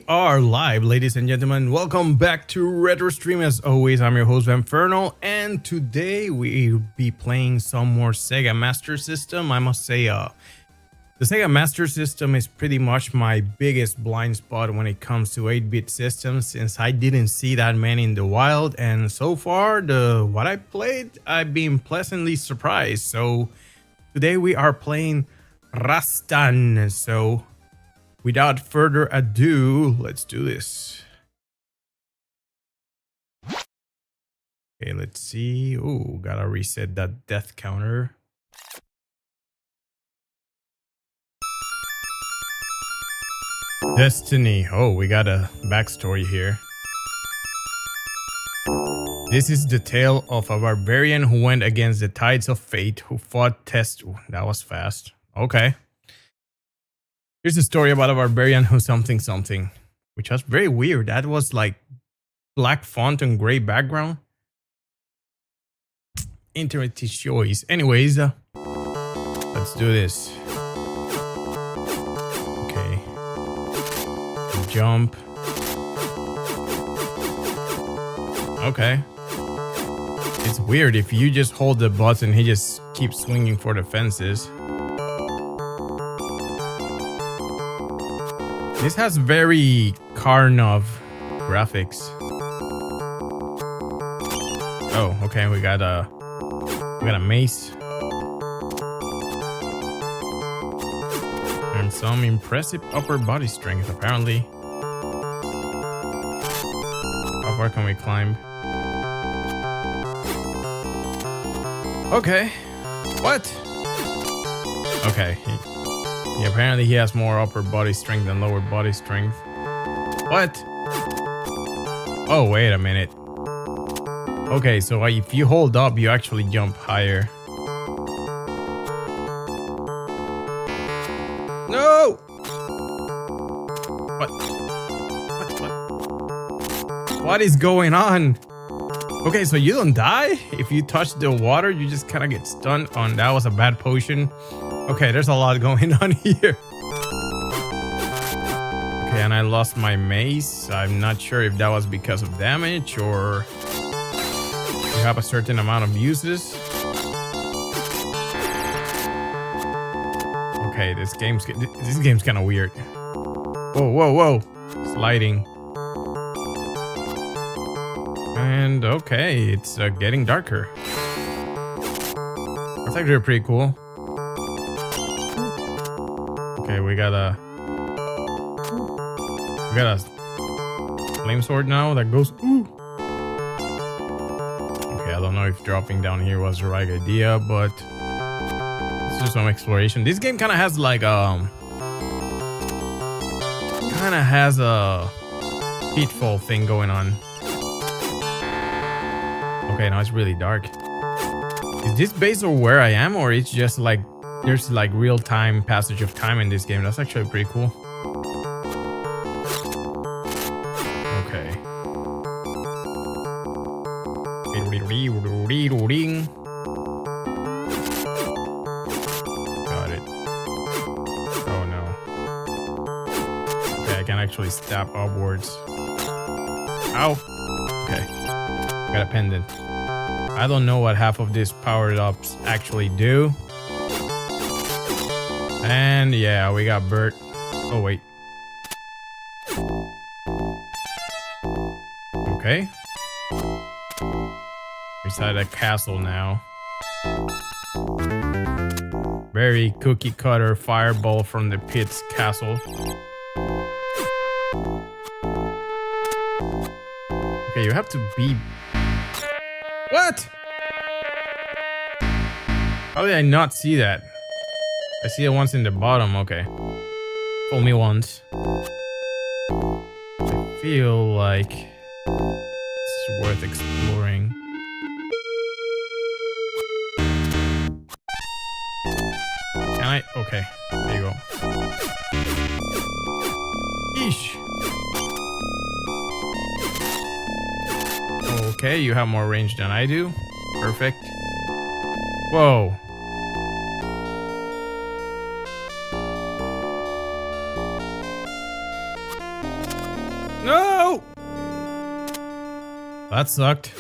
We are live, ladies and gentlemen. Welcome back to Retro Stream. As always, I'm your host Vanfernal, and today we'll be playing some more Sega Master System. I must say, the Sega Master System is pretty much my biggest blind spot when it comes to 8-bit systems, since I didn't see that many in the wild, and so far, what I played, I've been pleasantly surprised. So today we are playing Rastan. So without further ado, let's do this. Okay, let's see. Oh, gotta reset that death counter. Destiny. Oh, we got a backstory here. This is the tale of a barbarian who went against the tides of fate, who fought Ooh, that was fast. Okay. Here's a story about a barbarian who something, which was very weird. That was like black font and gray background. Interesting choice. Anyways, let's do this. Okay. Jump. Okay. It's weird. If you just hold the button, he just keeps swinging for the fences. This has very carnage graphics. Oh, okay. We got a mace and some impressive upper body strength. Apparently, how far can we climb? Okay. What? Okay. Yeah, apparently he has more upper body strength than lower body strength. What? Oh, wait a minute. Okay, so if you hold up, you actually jump higher. No! What is going on? Okay, so you don't die? If you touch the water, you just kind of get stunned on. That was a bad potion. Okay, there's a lot going on here. Okay, and I lost my mace. I'm not sure if that was because of damage or you have a certain amount of uses. Okay, this game's kind of weird. Whoa. Sliding. And okay, it's getting darker. That's actually pretty cool. Okay, we got a flame sword now that goes ooh. Okay, I don't know if dropping down here was the right idea, but let's do some exploration. This game kind of has like a pitfall thing going on. Okay, now it's really dark. Is this based on where I am, or it's just like there's like real-time passage of time in this game? That's actually pretty cool. Okay. Got it. Oh no. Okay, I can actually stab upwards. Ow. Okay. Got a pendant. I don't know what half of these powered ups actually do. And yeah, we got Bert. Oh, wait. Okay. We're inside a castle now. Very cookie cutter fireball from the pits castle. Okay, you have to be... What? How did I not see that? I see it once in the bottom, okay. Fool me once. I feel like it's worth exploring. Can I? Okay, there you go. Eesh. Okay, you have more range than I do. Perfect. Whoa. That sucked.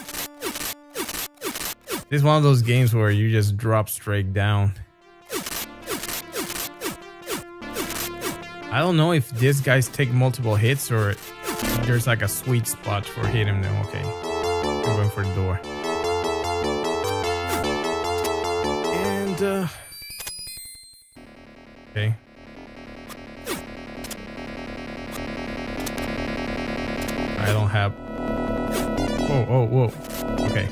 This is one of those games where you just drop straight down. I don't know if these guys take multiple hits or there's like a sweet spot for hitting them. Okay, I'm going for the door. And okay. I don't have. Whoa. Okay.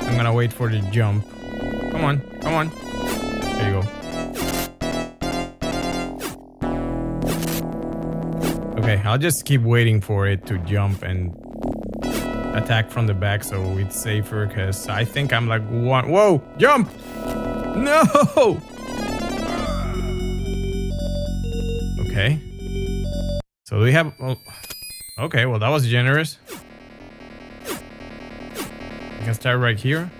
I'm gonna wait for the jump. Come on. There you go. Okay, I'll just keep waiting for it to jump and attack from the back so it's safer, because I think I'm like one. Whoa! Jump! No! Okay. So we have. Well, okay, well, that was generous. I can start right here.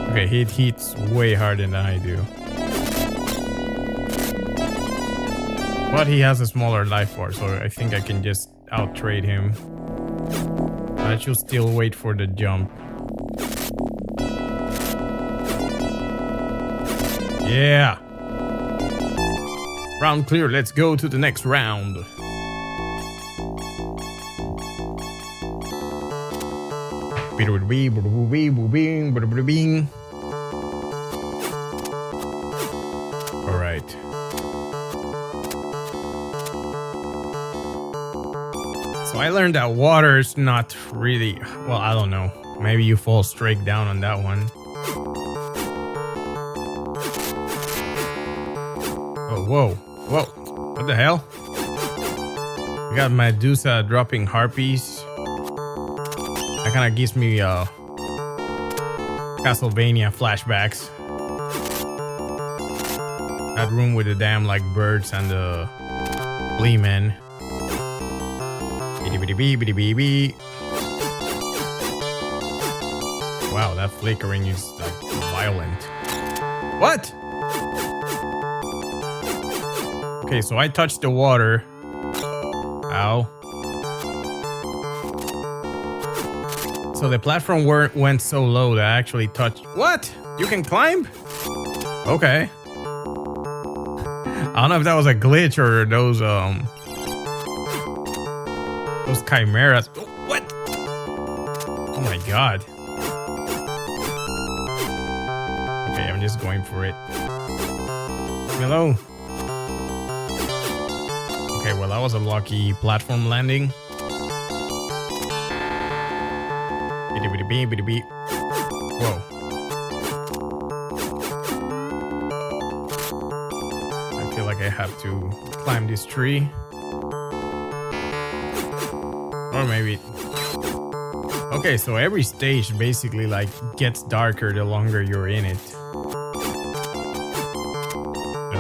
Okay, he hits way harder than I do. But he has a smaller life bar, so I think I can just out-trade him. I should still wait for the jump. Yeah! Round clear, let's go to the next round. Alright. So I learned that water is not really... Well, I don't know. Maybe you fall straight down on that one. Oh, whoa. What the hell? We got Medusa dropping harpies. That kind of gives me Castlevania flashbacks. That room with the damn like birds and the Gleeman. Wow, that flickering is like violent. What? Okay, so I touched the water. Ow. So the platform went so low that I actually touched... What? You can climb? Okay. I don't know if that was a glitch or those chimeras. Oh, what? Oh my god. Okay, I'm just going for it. Hello. Okay, well, that was a lucky platform landing. Whoa. I feel like I have to climb this tree. Or maybe... Okay, so every stage basically like gets darker the longer you're in it.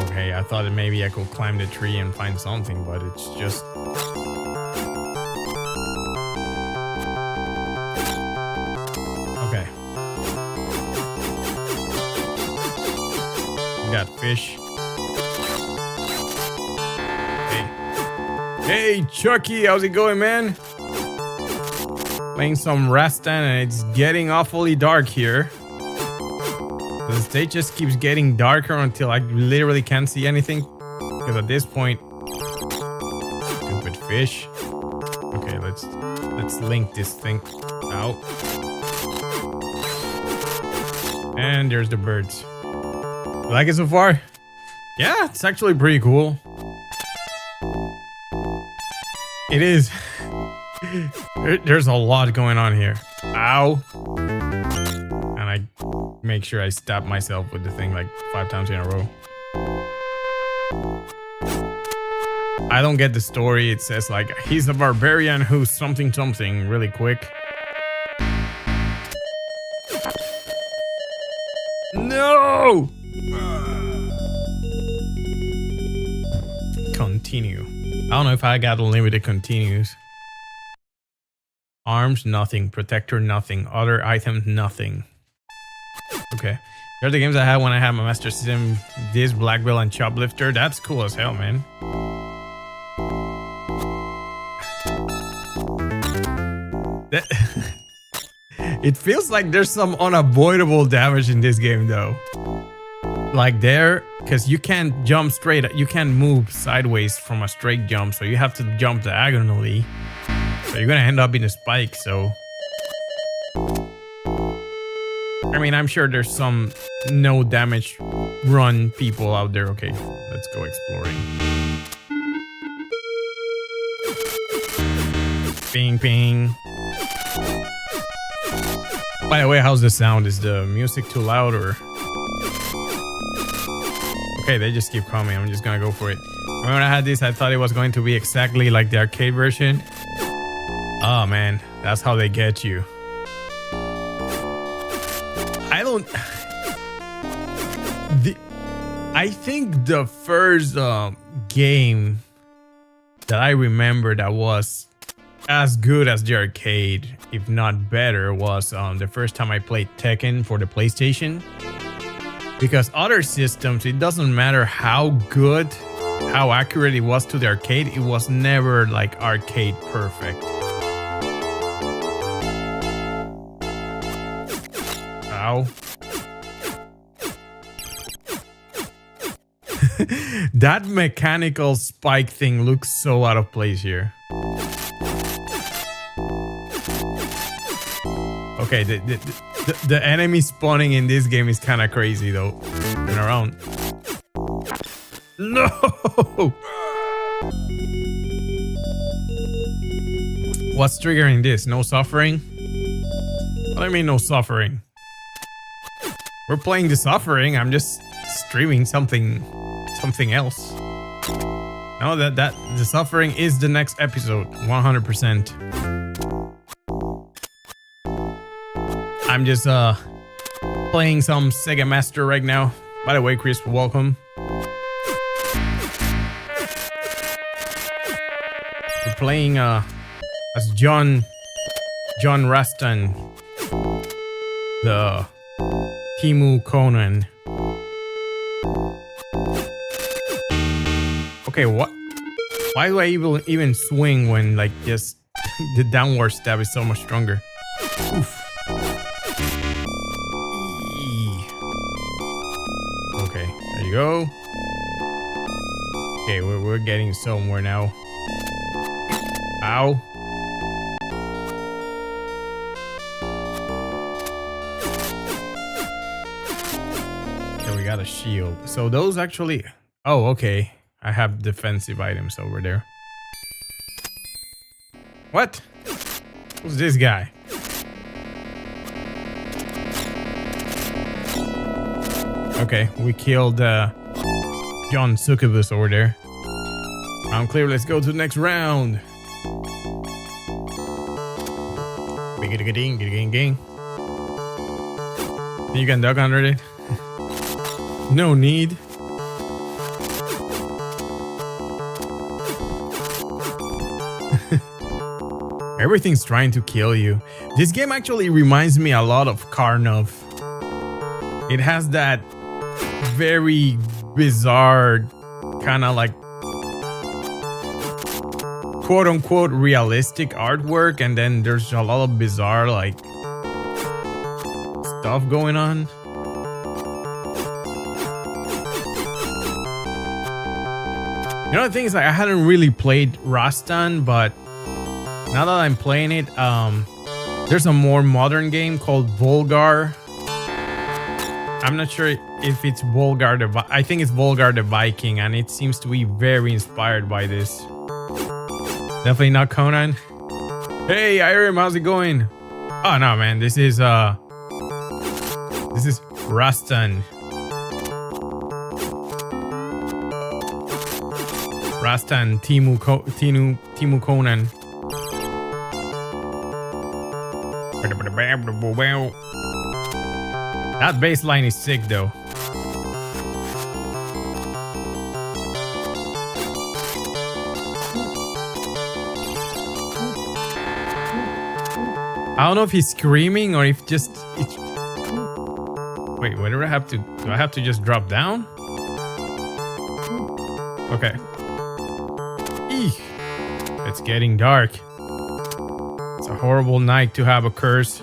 Okay, I thought that maybe I could climb the tree and find something, but it's just... Okay. We got fish. Hey, Chucky, how's it going, man? Playing some Rastan, and it's getting awfully dark here. The stage just keeps getting darker until I literally can't see anything. Because at this point... Stupid fish. Okay, let's link this thing out. And there's the birds. You like it so far? Yeah, it's actually pretty cool. It is. There's a lot going on here. Ow. And I make sure I stab myself with the thing like 5 times in a row. I don't get the story. It says like, he's a barbarian who's something really quick. No! Continue. I don't know if I got unlimited continues. Arms, nothing. Protector, nothing. Other items, nothing. Okay. They're the games I had when I had my Master System. This, Black Belt, and Choplifter. That's cool as hell, man. It feels like there's some unavoidable damage in this game, though. Like there, because you can't jump straight. You can't move sideways from a straight jump, so you have to jump diagonally. So you're gonna end up in a spike, so... I mean, I'm sure there's some no damage run people out there. Okay, let's go exploring. Ping, ping. By the way, how's the sound? Is the music too loud or... Okay, they just keep coming. I'm just gonna go for it. When I had this, I thought it was going to be exactly like the arcade version. Oh man, that's how they get you. I think the first game that I remember that was as good as the arcade, if not better, was the first time I played Tekken for the PlayStation. Because other systems, it doesn't matter how good, how accurate it was to the arcade, it was never like arcade perfect. Ow. That mechanical spike thing looks so out of place here. Okay, the enemy spawning in this game is kind of crazy though. Turn around. No! What's triggering this? No suffering? What do you mean no suffering? We're playing the suffering. I'm just streaming something else. No, that the suffering is the next episode, 100%. I'm just playing some Sega Master right now. By the way, Chris, welcome. We're playing as John Rastan, the Timu Conan. Okay, what? Why do I even swing when like just the downward stab is so much stronger? Oof. Okay, there you go. Okay, we're getting somewhere now. Ow. Okay, we got a shield. So those actually... Oh, okay. I have defensive items over there. What? Who's this guy? Okay, we killed John Succubus over there. Round clear, let's go to the next round. You can duck under it. No need. Everything's trying to kill you. This game actually reminds me a lot of Carnage. It has that very bizarre kind of like quote-unquote realistic artwork, and then there's a lot of bizarre like stuff going on. You know, the thing is, like, I hadn't really played Rastan, but now that I'm playing it, there's a more modern game called Volgar. I'm not sure if it's Volgar I think it's Volgar the Viking, and it seems to be very inspired by this. Definitely not Conan. Hey, Irem, how's it going? Oh no, man, this is Rastan. Rastan, Timu Conan. That bass line is sick though. I don't know if he's screaming or if just it's... Wait, where do I have to? Do I have to just drop down? Okay. Eek. It's getting dark. It's a horrible night to have a curse.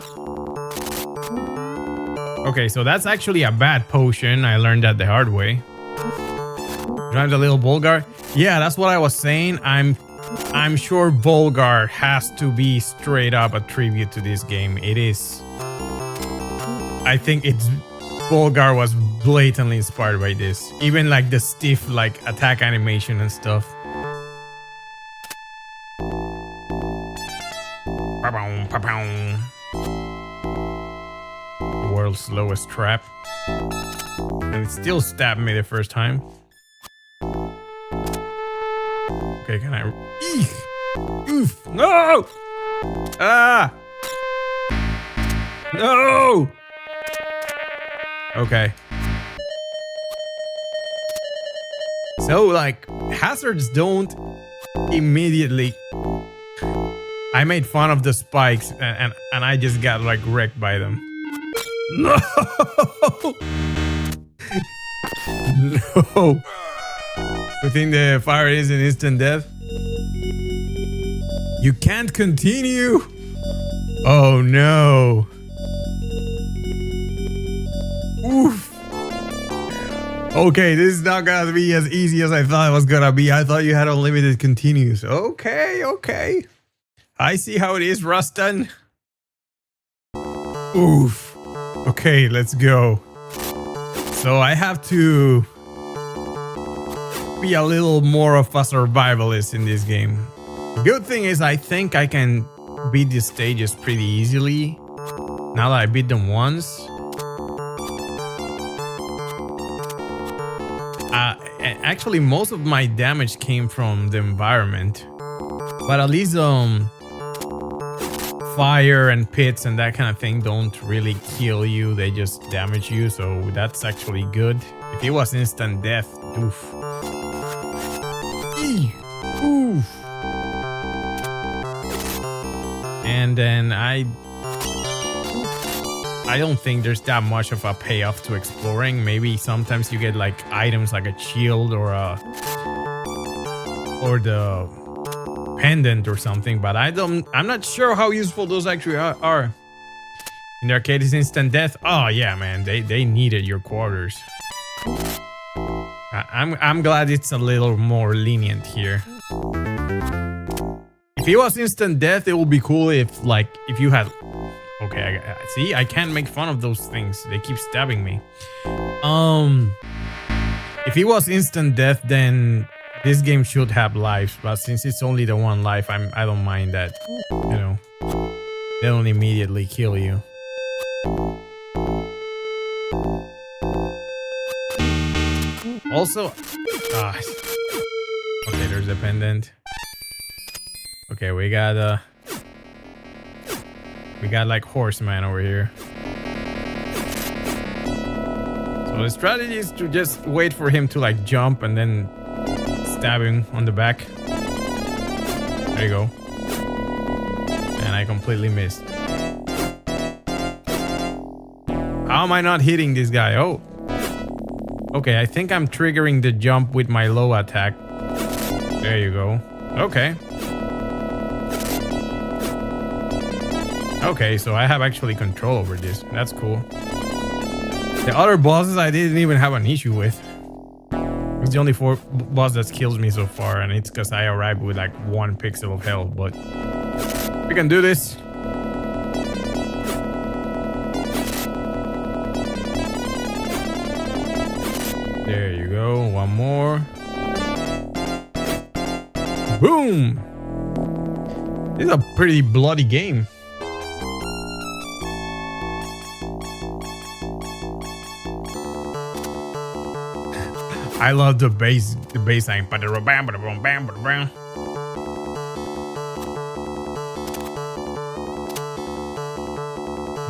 Okay, so that's actually a bad potion. I learned that the hard way. Drives a little Volgar. Yeah, that's what I was saying. I'm sure Volgar has to be straight up a tribute to this game. It is. I think Volgar was blatantly inspired by this. Even like the stiff like attack animation and stuff. The world's slowest trap. And it still stabbed me the first time. Okay, can I? Eek! Oof! No! Ah! No! Okay. So, like, hazards don't immediately. I made fun of the spikes, and I just got like wrecked by them. No! No! You think the fire is an instant death? You can't continue! Oh no! Oof! Okay, this is not gonna be as easy as I thought it was gonna be. I thought you had unlimited continues. Okay, okay. I see how it is, Rastan. Oof. Okay, let's go. So I have to be a little more of a survivalist in this game. The good thing is I think I can beat these stages pretty easily. Now that I beat them once. Actually, most of my damage came from the environment. But at least fire and pits and that kind of thing don't really kill you. They just damage you. So that's actually good. If it was instant death, oof. Oof. And then I don't think there's that much of a payoff to exploring. Maybe sometimes you get like items like a shield or the pendant or something, but I'm not sure how useful those actually are. In the arcade is instant death. Oh yeah, man, they needed your quarters. I'm glad it's a little more lenient here. If it was instant death, it would be cool if you had. Okay, see, I can't make fun of those things. They keep stabbing me. If it was instant death, then this game should have lives. But since it's only the one life, I don't mind that. You know, they don't immediately kill you. Also, okay, there's a pendant. Okay, we got like horseman over here. So the strategy is to just wait for him to like jump and then stab him on the back. There you go. And I completely missed. How am I not hitting this guy? Oh. Okay, I think I'm triggering the jump with my low attack. There you go. Okay. Okay, so I have actually control over this. That's cool. The other bosses I didn't even have an issue with. It's the only boss that kills me so far, and it's because I arrived with like 1 pixel of health, but we can do this. There you go, one more. Boom! This is a pretty bloody game. I love the bass line.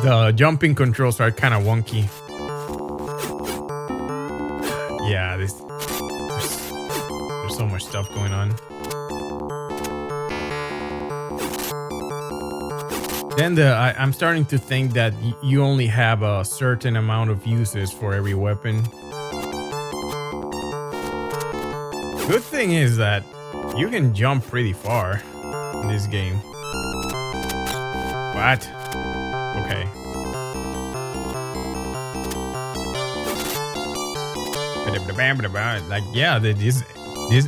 The jumping controls are kind of wonky. Yeah, there's so much stuff going on. Then I'm starting to think that you only have a certain amount of uses for every weapon. Good thing is that you can jump pretty far in this game. What? Okay. Like, yeah, these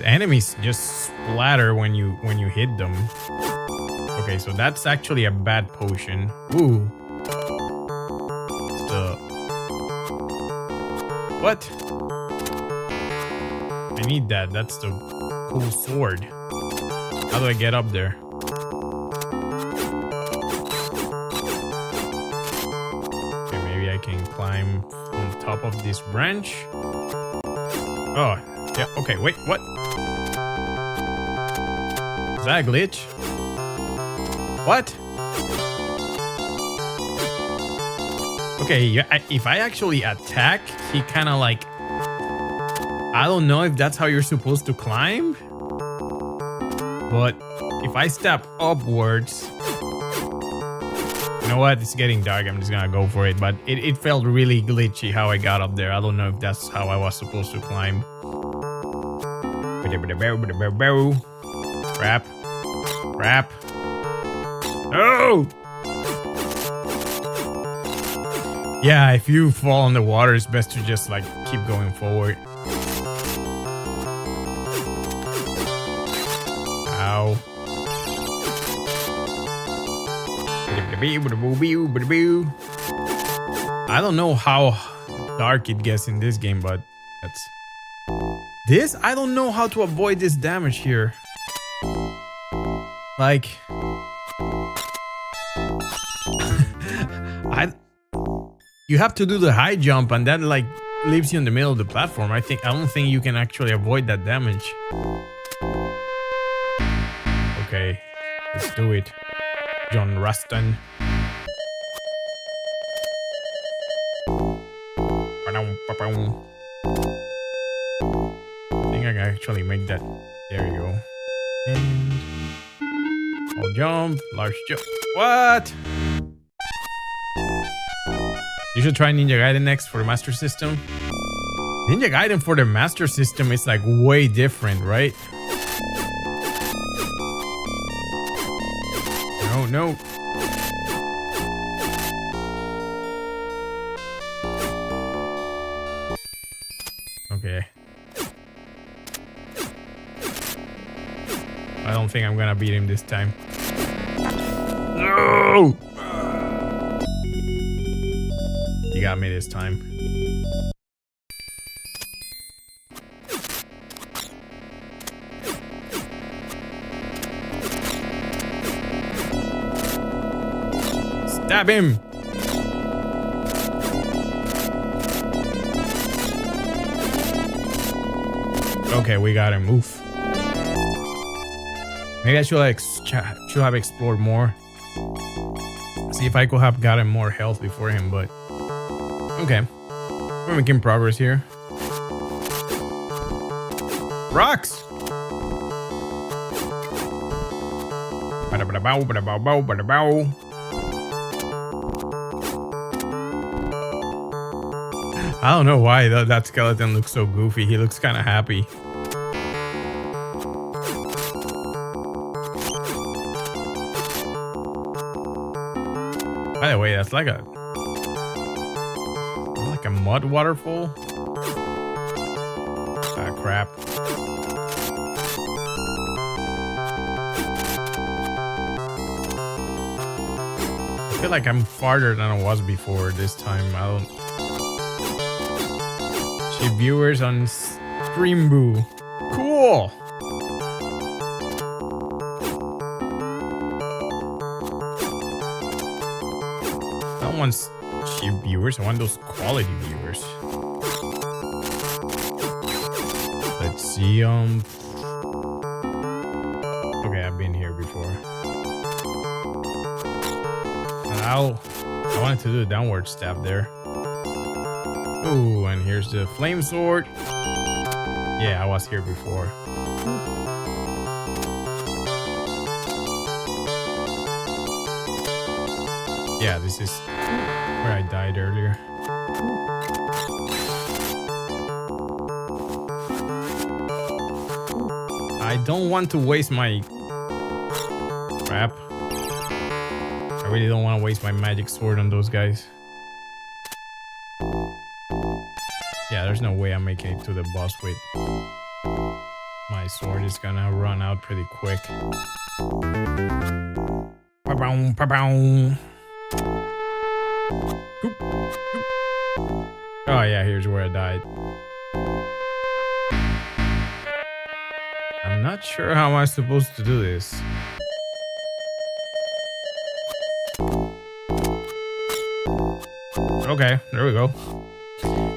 enemies just splatter when you hit them. Okay, so that's actually a bad potion. Ooh. What? I need that. That's the cool sword. How do I get up there? Okay, maybe I can climb on top of this branch. Oh, yeah. Okay, wait, what? Is that a glitch? What? Okay, if I actually attack, he kind of like... I don't know if that's how you're supposed to climb. But if I step upwards... You know what? It's getting dark. I'm just gonna go for it. But it felt really glitchy how I got up there. I don't know if that's how I was supposed to climb. Crap. Crap. No! Yeah, if you fall in the water, it's best to just like keep going forward. Ow. I don't know how dark it gets in this game, but that's... This? I don't know how to avoid this damage here. Like... You have to do the high jump and that like leaves you in the middle of the platform. I don't think you can actually avoid that damage. Okay, let's do it. John Rastan. I think I can actually make that. There you go. And small jump, large jump. What? You should try Ninja Gaiden next for the Master System. Ninja Gaiden for the Master System is like way different, right? No. Okay. I don't think I'm gonna beat him this time. No! You got me this time. Stab him! Okay, we got him. Oof. Maybe I should have explored more. See if I could have gotten more health before him, but... Okay. We're making progress here. Rocks! I don't know why that skeleton looks so goofy. He looks kind of happy. By the way, that's like a mud waterfall. Ah, crap. I feel like I'm farther than I was before this time. I don't... See viewers on Streamboo. Cool! I don't want cheap viewers. I want those quality viewers. Let's see. Okay, I've been here before. Ow! I wanted to do a downward stab there. Oh, and here's the flame sword. Yeah, I was here before. Yeah, this is where I died earlier. I don't want to waste my... Crap. I really don't want to waste my magic sword on those guys. Yeah, there's no way I'm making it to the boss with... My sword is gonna run out pretty quick. Pa-bow, pa-bow. Oh yeah, here's where I died. I'm not sure how I'm supposed to do this. Okay, there we go.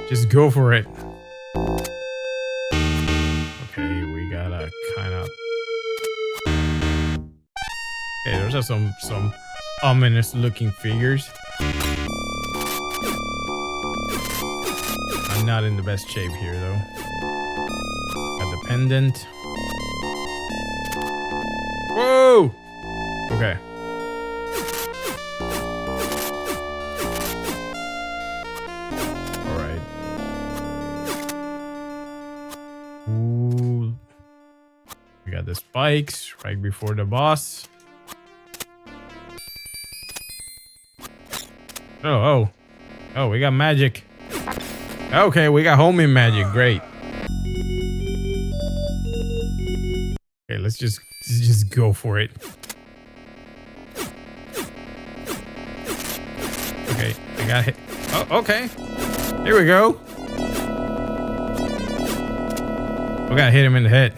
Just go for it. Okay, we gotta kind of... Okay, there's just some ominous looking figures. I'm not in the best shape here though. Got the pendant. Whoa! Okay. Alright. Ooh. We got the spikes right before the boss. Oh, we got magic. Okay, we got homing magic. Great. Okay, let's just go for it. Okay, I got hit. Oh, okay. Here we go. We gotta hit him in the head.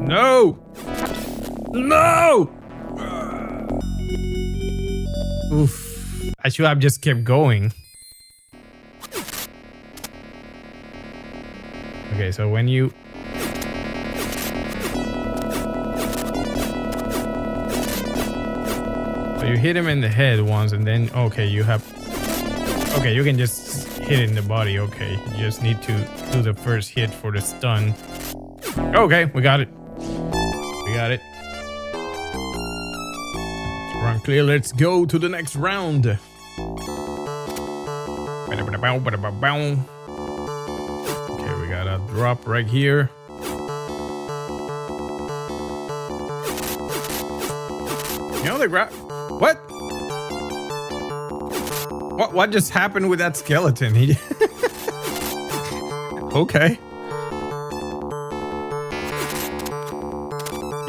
No! No! Oof. I should have just kept going. Okay, so when you... So you hit him in the head once and then... Okay, you have... Okay, you can just hit it in the body. Okay, you just need to do the first hit for the stun. Okay, we got it. We got it. Run clear. Let's go to the next round. Okay, we got a drop right here. You know the what? What just happened with that skeleton? He okay.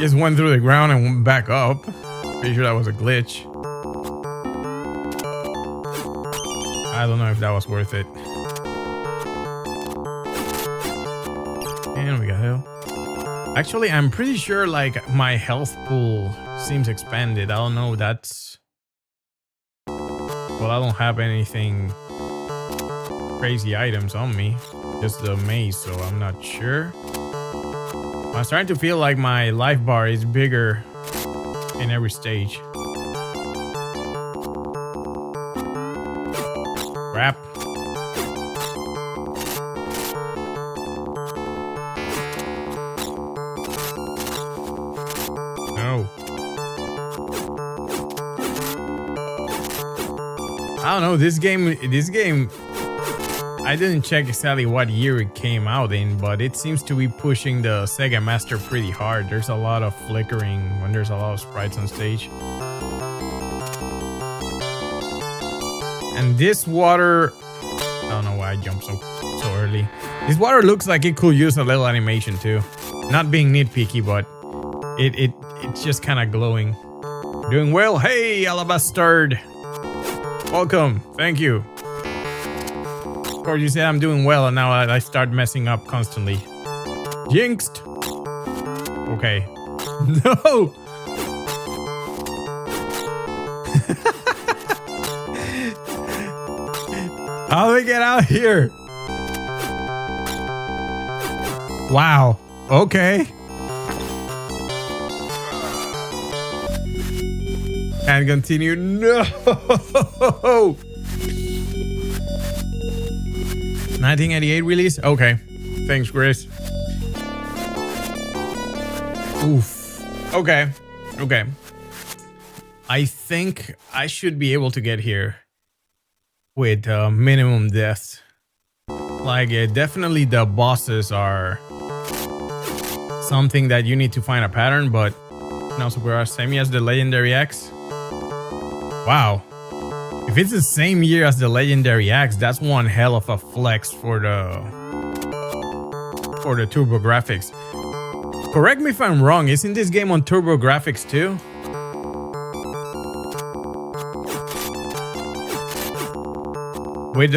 Just went through the ground and went back up. Pretty sure that was a glitch. I don't know if that was worth it. And we got health. Actually, I'm pretty sure like my health pool seems expanded. I don't know. That's... Well, I don't have anything crazy items on me. Just the maze, so I'm not sure. I'm starting to feel like my life bar is bigger in every stage. Crap. No. I don't know, this game I didn't check exactly what year it came out in, but it seems to be pushing the Sega Master pretty hard. There's a lot of flickering when there's a lot of sprites on stage. And this water... I don't know why I jumped so early. This water looks like it could use a little animation too. Not being nitpicky, but it's just kind of glowing. Doing well. Hey, Alabastard. Welcome. Thank you. Of course, you said I'm doing well, and now I start messing up constantly. Jinxed. Okay. No. How do we get out here? Wow. Okay. And continue. No. 1988 release? Okay. Thanks, Chris. Oof. Okay. Okay. I think I should be able to get here with minimum deaths. Like, definitely the bosses are something that you need to find a pattern, but not super same as the Legendary Axe. Wow. If it's the same year as the Legendary Axe, that's one hell of a flex for the Turbo Graphics. Correct me if I'm wrong, isn't this game on Turbo Graphics too? With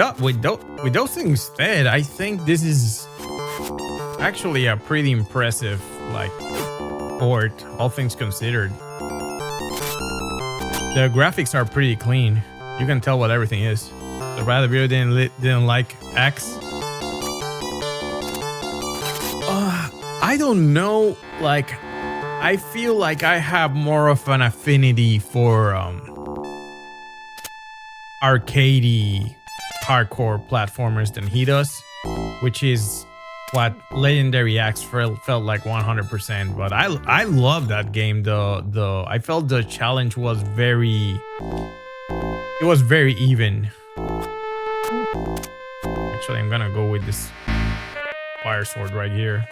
those things fed, I think this is actually a pretty impressive like port, all things considered. The graphics are pretty clean. You can tell what everything is. The Brad Video didn't like Axe. I don't know, like, I feel like I have more of an affinity for arcadey hardcore platformers than he does, which is what Legendary Axe felt like 100%. But I love that game. I felt the challenge was very even. Actually, I'm gonna go with this fire sword right here.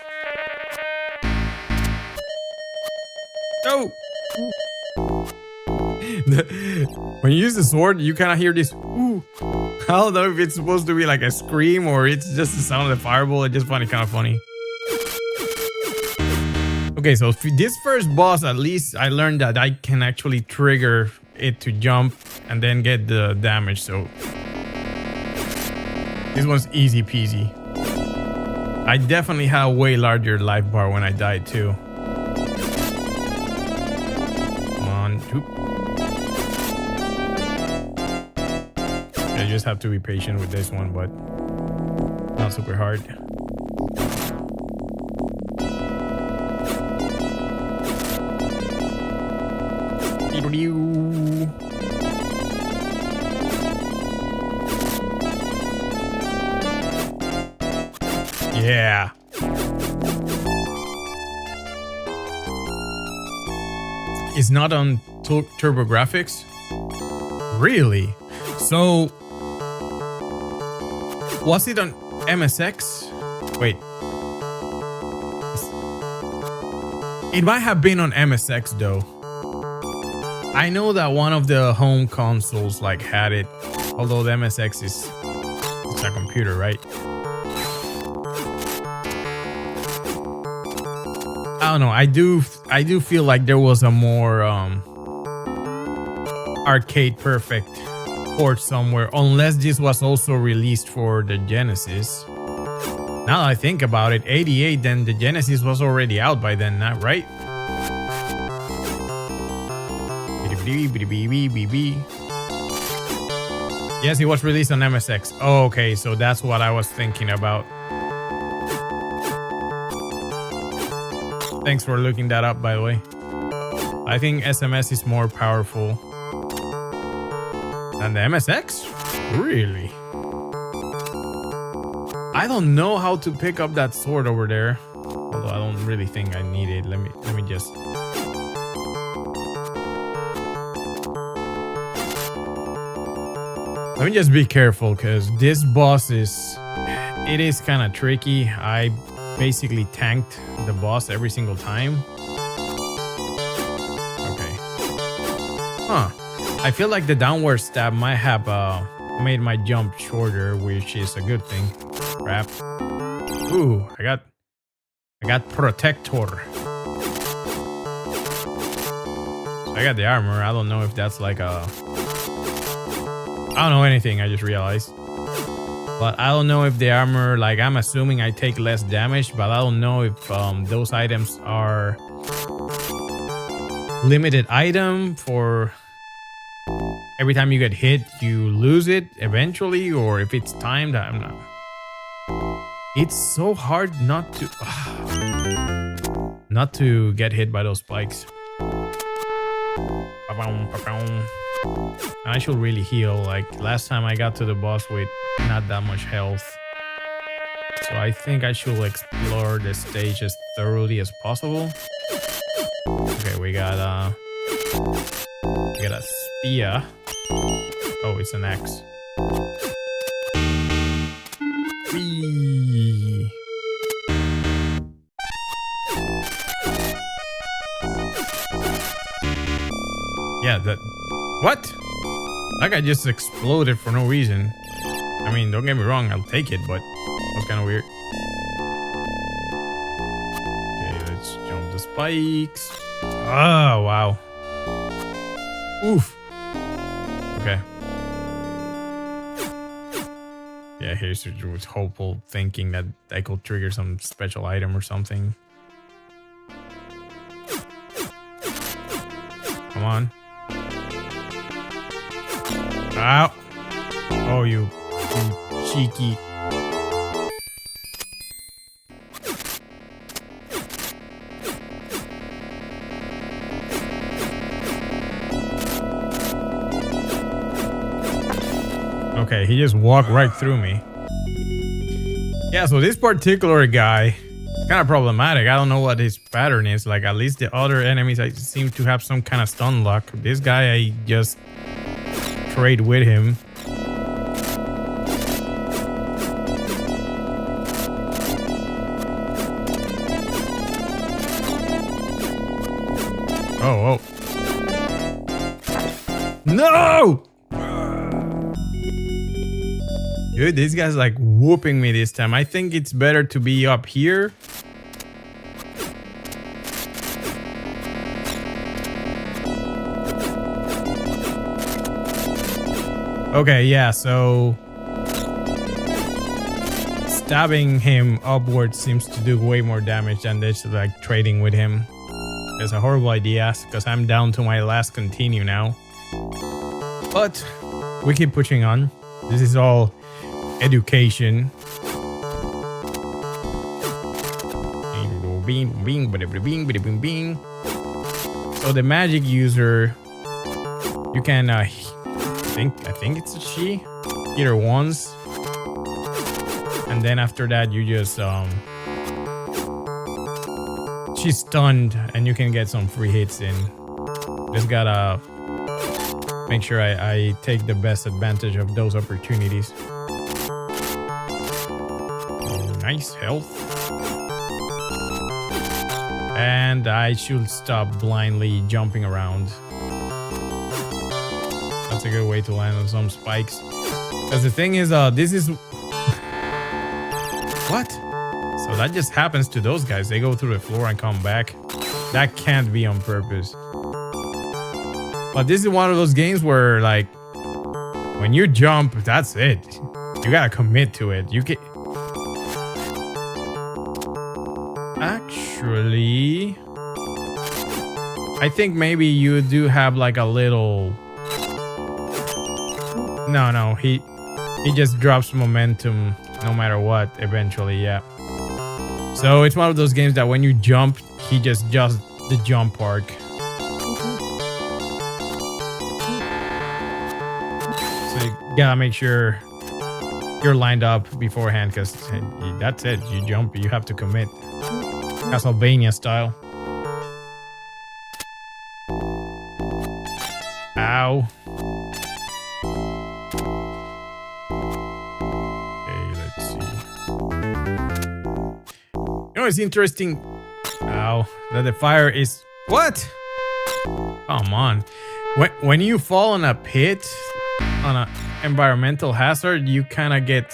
Oh! When you use the sword, you kind of hear this ooh. I don't know if it's supposed to be like a scream or it's just the sound of the fireball. It's just kind of funny. Okay, so this first boss, at least I learned that I can actually trigger it to jump and then get the damage. So this one's easy peasy. I definitely had a way larger life bar when I died too. I just have to be patient with this one, but not super hard. Yeah. It's not on Turbo Graphics? Really? So, was it on MSX? Wait. It might have been on MSX though. I know that one of the home consoles like had it, although the MSX is it's a computer, right? I don't know. I do feel like there was a more arcade perfect port somewhere, unless this was also released for the Genesis. Now that I think about it, 88, then the Genesis was already out by then, not right? Yes, it was released on MSX. Oh, okay, so that's what I was thinking about. Thanks for looking that up, by the way. I think SMS is more powerful than the MSX? Really? I don't know how to pick up that sword over there. Although I don't really think I need it. Let me just... Let me just be careful, because this boss is... It is kind of tricky. I basically tanked the boss every single time. Okay. Huh. I feel like the downward stab might have made my jump shorter, which is a good thing. Crap. Ooh, I got protector. So I got the armor. I don't know if that's like a... I don't know anything, I just realized. But I don't know if the armor, like I'm assuming I take less damage, but I don't know if those items are limited item for every time you get hit, you lose it eventually, or if it's timed, I don't know. It's so hard not to get hit by those spikes. I should really heal. Like last time I got to the boss with not that much health. So I think I should explore the stage as thoroughly as possible. Okay, we got a spear. Oh, it's an axe. Whee. Yeah, that... What? That guy just exploded for no reason. I mean, don't get me wrong, I'll take it, but that's kind of weird. Okay, let's jump the spikes. Oh, wow. Oof. Okay. Yeah, here's was hopeful thinking that I could trigger some special item or something. Come on. Ow. Oh, you cheeky. Okay, he just walked right through me. Yeah, so this particular guy is kind of problematic. I don't know what his pattern is. Like, at least the other enemies, I seem to have some kind of stun luck. This guy, I just trade with him. Oh, oh. No! Dude, this guy's like whooping me this time. I think it's better to be up here. Okay, yeah, so stabbing him upwards seems to do way more damage than this, like trading with him. It's a horrible idea because I'm down to my last continue now. But we keep pushing on. This is all education. So the magic user, you can I think it's a she, hit her once, and then after that you just she's stunned and you can get some free hits in. Just gotta make sure I take the best advantage of those opportunities. Nice health. And I should stop blindly jumping around. That's a good way to land on some spikes. Because the thing is, this is... What? So that just happens to those guys. They go through the floor and come back. That can't be on purpose. But this is one of those games where, like, when you jump, that's it. You gotta commit to it. You can... Actually, I think maybe you do have like a little... No, he just drops momentum no matter what eventually, yeah. So it's one of those games that when you jump, he just does the jump arc. So you gotta make sure you're lined up beforehand because that's it. You jump, you have to commit. Castlevania style. Ow. Okay, let's see. You know, it's interesting. Ow. That the fire is... What? Come on. When you fall in a pit, on an environmental hazard, you kind of get...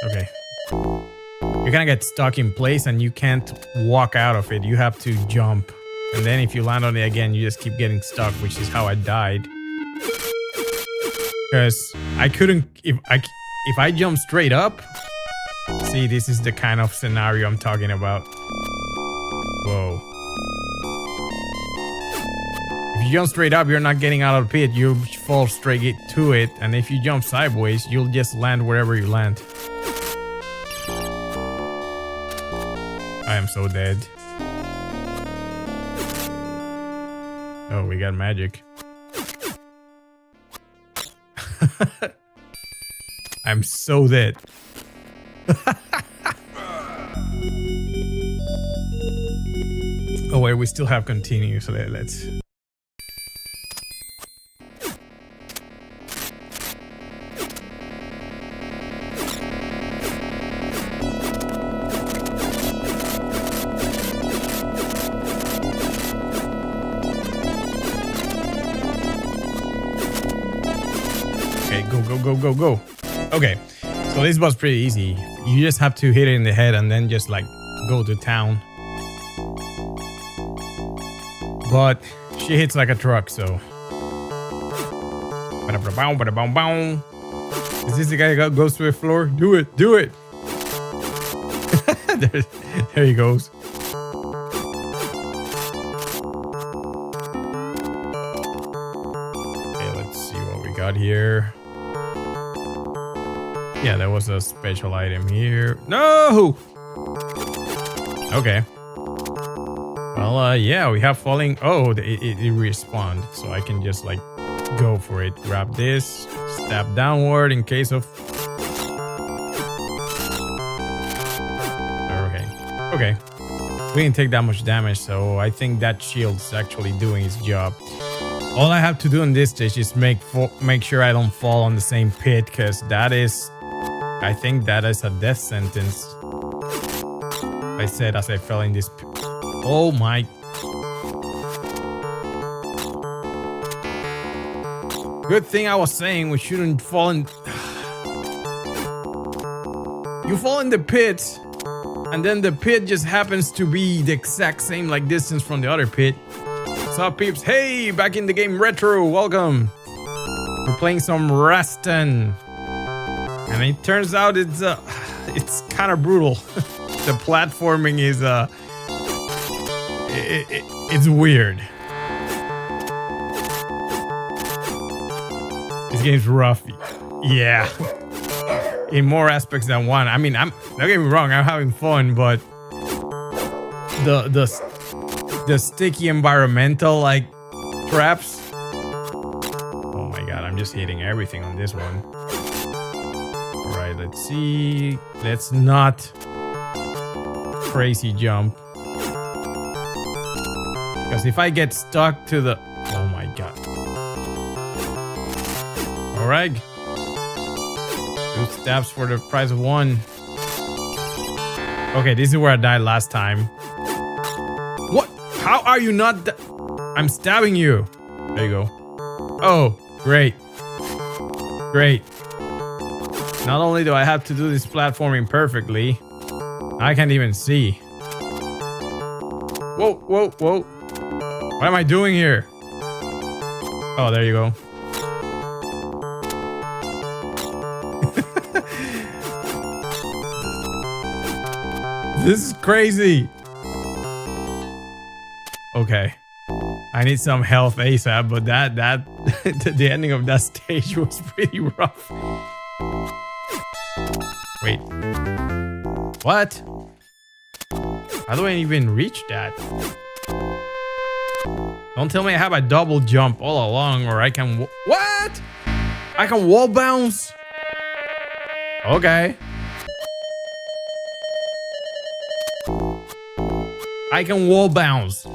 Okay. You kind of get stuck in place and you can't walk out of it. You have to jump. And then if you land on it again, you just keep getting stuck, which is how I died. Because I couldn't... If I jump straight up... See, this is the kind of scenario I'm talking about. Whoa. If you jump straight up, you're not getting out of the pit. You fall straight to it. And if you jump sideways, you'll just land wherever you land. I am so dead. Oh, we got magic. I'm so dead. Oh wait, we still have continue, so let's... Okay, go. Okay, so this was pretty easy. You just have to hit it in the head and then just like go to town. But she hits like a truck, so. Is this the guy that goes to the floor? Do it. there he goes. Okay, let's see what we got here. Yeah, there was a special item here. No! Okay. Well, yeah, we have falling. Oh, it respawned, so I can just like go for it. Grab this, stab downward in case of. Okay. We didn't take that much damage, so I think that shield's actually doing its job. All I have to do in this stage is make sure I don't fall on the same pit, because that is, I think that is a death sentence. I said as I fell in this pit. Oh my. Good thing I was saying we shouldn't fall in. You fall in the pit, and then the pit just happens to be the exact same like distance from the other pit. What's up, peeps? Hey, back in the game Retro, welcome. We're playing some Rastan. And it turns out it's kind of brutal. The platforming is it's weird. This game's rough. Yeah. In more aspects than one. I mean, don't get me wrong, I'm having fun, but the sticky environmental like traps. Oh my god, I'm just hitting everything on this one. Alright, let's see. Let's not crazy jump. Because if I get stuck to the... Oh my god. Alright. 2 stabs for the price of 1. Okay, this is where I died last time. What? How are you not... I'm stabbing you. There you go. Oh, great. Great. Not only do I have to do this platforming perfectly, I can't even see. Whoa. What am I doing here? Oh, there you go. This is crazy. Okay. I need some health ASAP, but the ending of that stage was pretty rough. Wait. What? How do I even reach that? Don't tell me I have a double jump all along, or I can... What? I can wall bounce? Okay. I can wall bounce.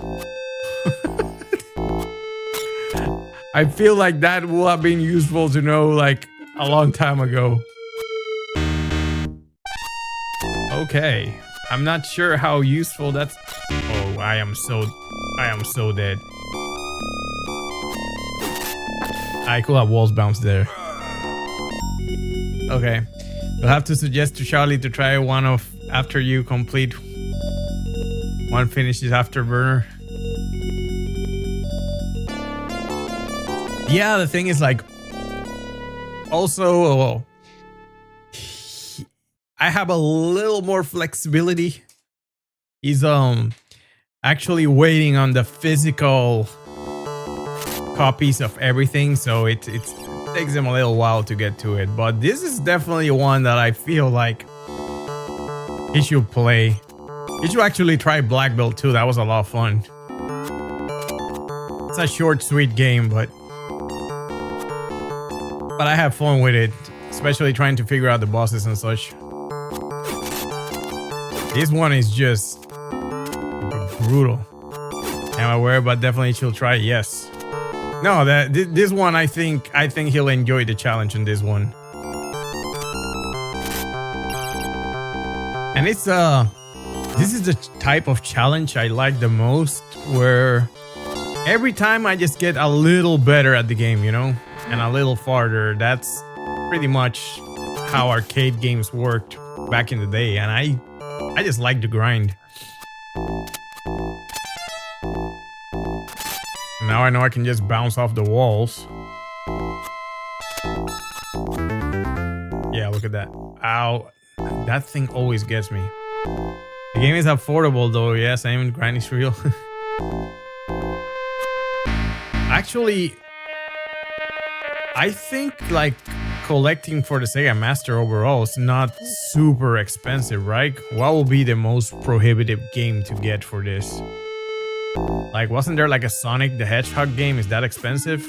I feel like that will have been useful to know like a long time ago. Okay. I'm not sure how useful that's... Oh, I am so dead. I could have walls bounced there. Okay. We'll have to suggest to Charlie to try one of after you complete one finishes afterburner. Yeah, the thing is like also I have a little more flexibility. He's actually waiting on the physical copies of everything, so it takes him a little while to get to it. But this is definitely one that I feel like he should play. He should actually try Black Belt too. That was a lot of fun. It's a short, sweet game, but I have fun with it. especially trying to figure out the bosses and such. This one is just brutal. Am I aware, but definitely she'll try. Yes. No, this one I think he'll enjoy the challenge in this one. And it's this is the type of challenge I like the most, where every time I just get a little better at the game, you know, and a little farther. That's pretty much how arcade games worked back in the day, and I just like the grind. Now I know I can just bounce off the walls. Yeah, look at that. Ow. That thing always gets me. The game is affordable though, yeah, same grind is real. Actually, I think like collecting for the Sega Master overall is not super expensive, right? What will be the most prohibitive game to get for this? Like, wasn't there like a Sonic the Hedgehog game? Is that expensive?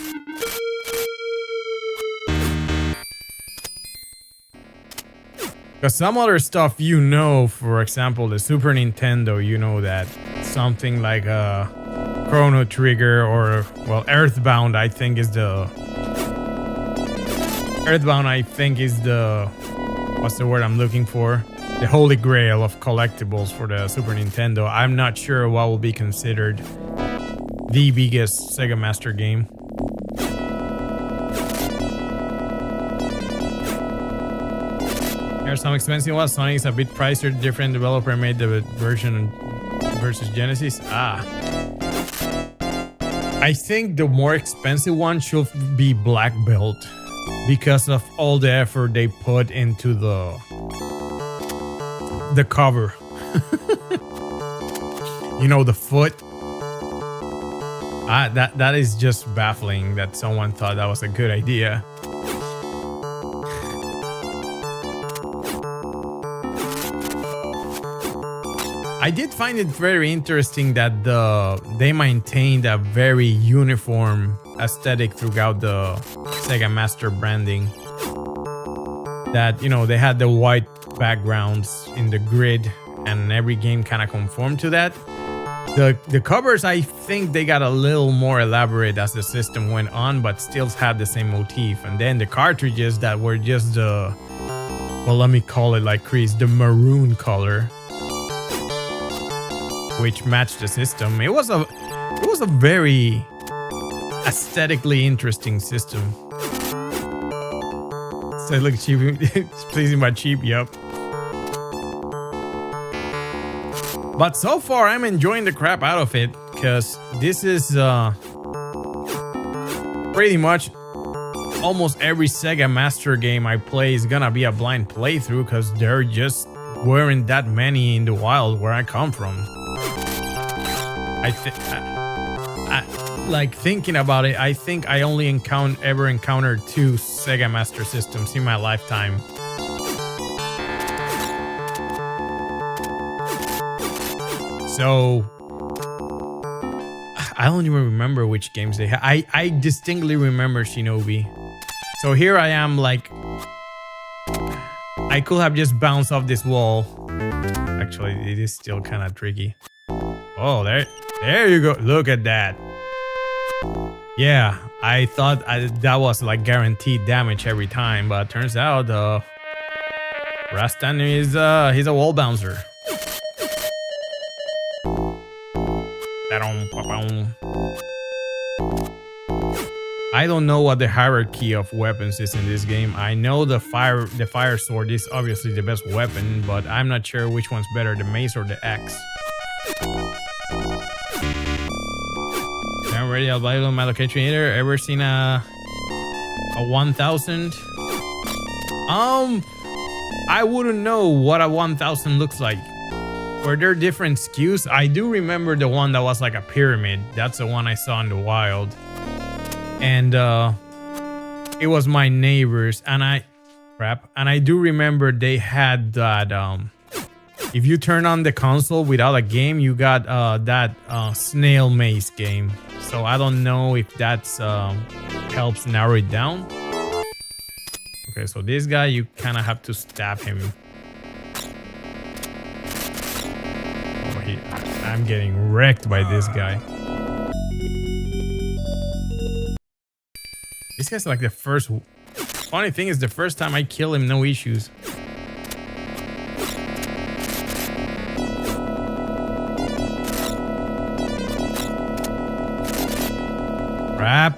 Because some other stuff, you know, for example, the Super Nintendo, you know that something like a Chrono Trigger or, well, Earthbound, I think is the... What's the word I'm looking for? The holy grail of collectibles for the Super Nintendo. I'm not sure what will be considered the biggest Sega Master game. There's some expensive ones. Sonic is a bit pricier. Different developer made the version versus Genesis. I think the more expensive one should be Black Belt, because of all the effort they put into the cover. You know, the foot. That is just baffling that someone thought that was a good idea. I did find it very interesting that they maintained a very uniform aesthetic throughout the Sega Master branding. That, you know, they had the white backgrounds in the grid, and every game kind of conformed to that. The covers, I think they got a little more elaborate as the system went on, but still had the same motif. And then the cartridges that were just the, well, let me call it like Chris, the maroon color, which matched the system. It was a very aesthetically interesting system. So it looks cheap. It's pleasing but cheap, yep. But so far, I'm enjoying the crap out of it, because this is pretty much almost every Sega Master game I play is gonna be a blind playthrough, because there just weren't that many in the wild where I come from. Like, thinking about it, I think I only ever encountered 2 Sega Master Systems in my lifetime. So I don't even remember which games they had. I distinctly remember Shinobi. So here I am, like, I could have just bounced off this wall. Actually, it is still kind of tricky. Oh, there you go. Look at that. Yeah, I thought that was like guaranteed damage every time, but turns out Rastan is he's a wall bouncer. I don't know what the hierarchy of weapons is in this game. I know the fire sword is obviously the best weapon, but I'm not sure which one's better, the mace or the axe. I'm ready. I'll buy on my location either. Ever seen a 1000? I wouldn't know what a 1000 looks like. Were there different SKUs? I do remember the one that was like a pyramid. That's the one I saw in the wild. And it was my neighbors, and I do remember they had that if you turn on the console without a game, you got that snail maze game. So I don't know if that's helps narrow it down. Okay, so this guy, you kind of have to stab him. Oh, I'm getting wrecked by this guy. This guy's like the first... Funny thing is, the first time I kill him, no issues. Crap.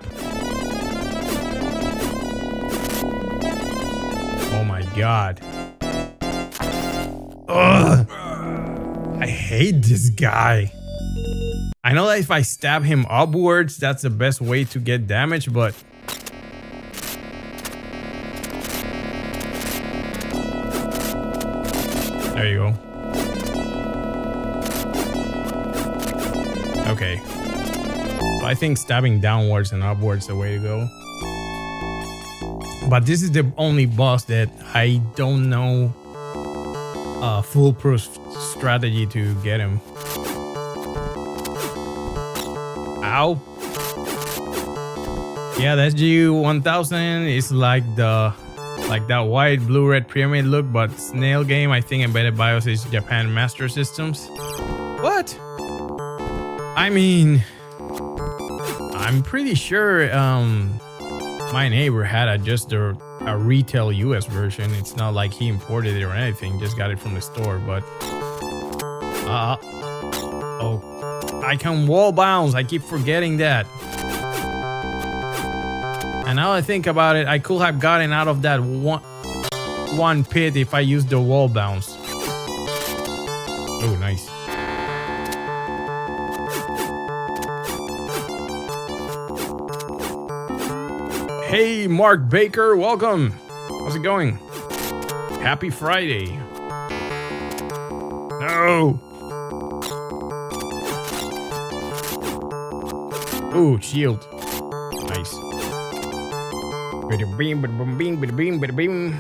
Oh my god. Ugh. I hate this guy. I know that if I stab him upwards, that's the best way to get damage, but... There you go. Okay. So I think stabbing downwards and upwards is the way to go. But this is the only boss that I don't know a foolproof strategy to get him. Ow. Yeah, the SG-1000 is like that white, blue, red pyramid look, but snail game. I think embedded BIOS is Japan Master Systems. What? I mean, I'm pretty sure my neighbor had just a retail US version. It's not like he imported it or anything, just got it from the store. But oh, I can wall bounce. I keep forgetting that. And now I think about it, I could have gotten out of that one pit if I used the wall bounce. Oh, nice. Hey, Mark Baker, welcome. How's it going? Happy Friday. No. Ooh, shield. Nice. Bada beam, bada boom, beam, bada beam, bada beam.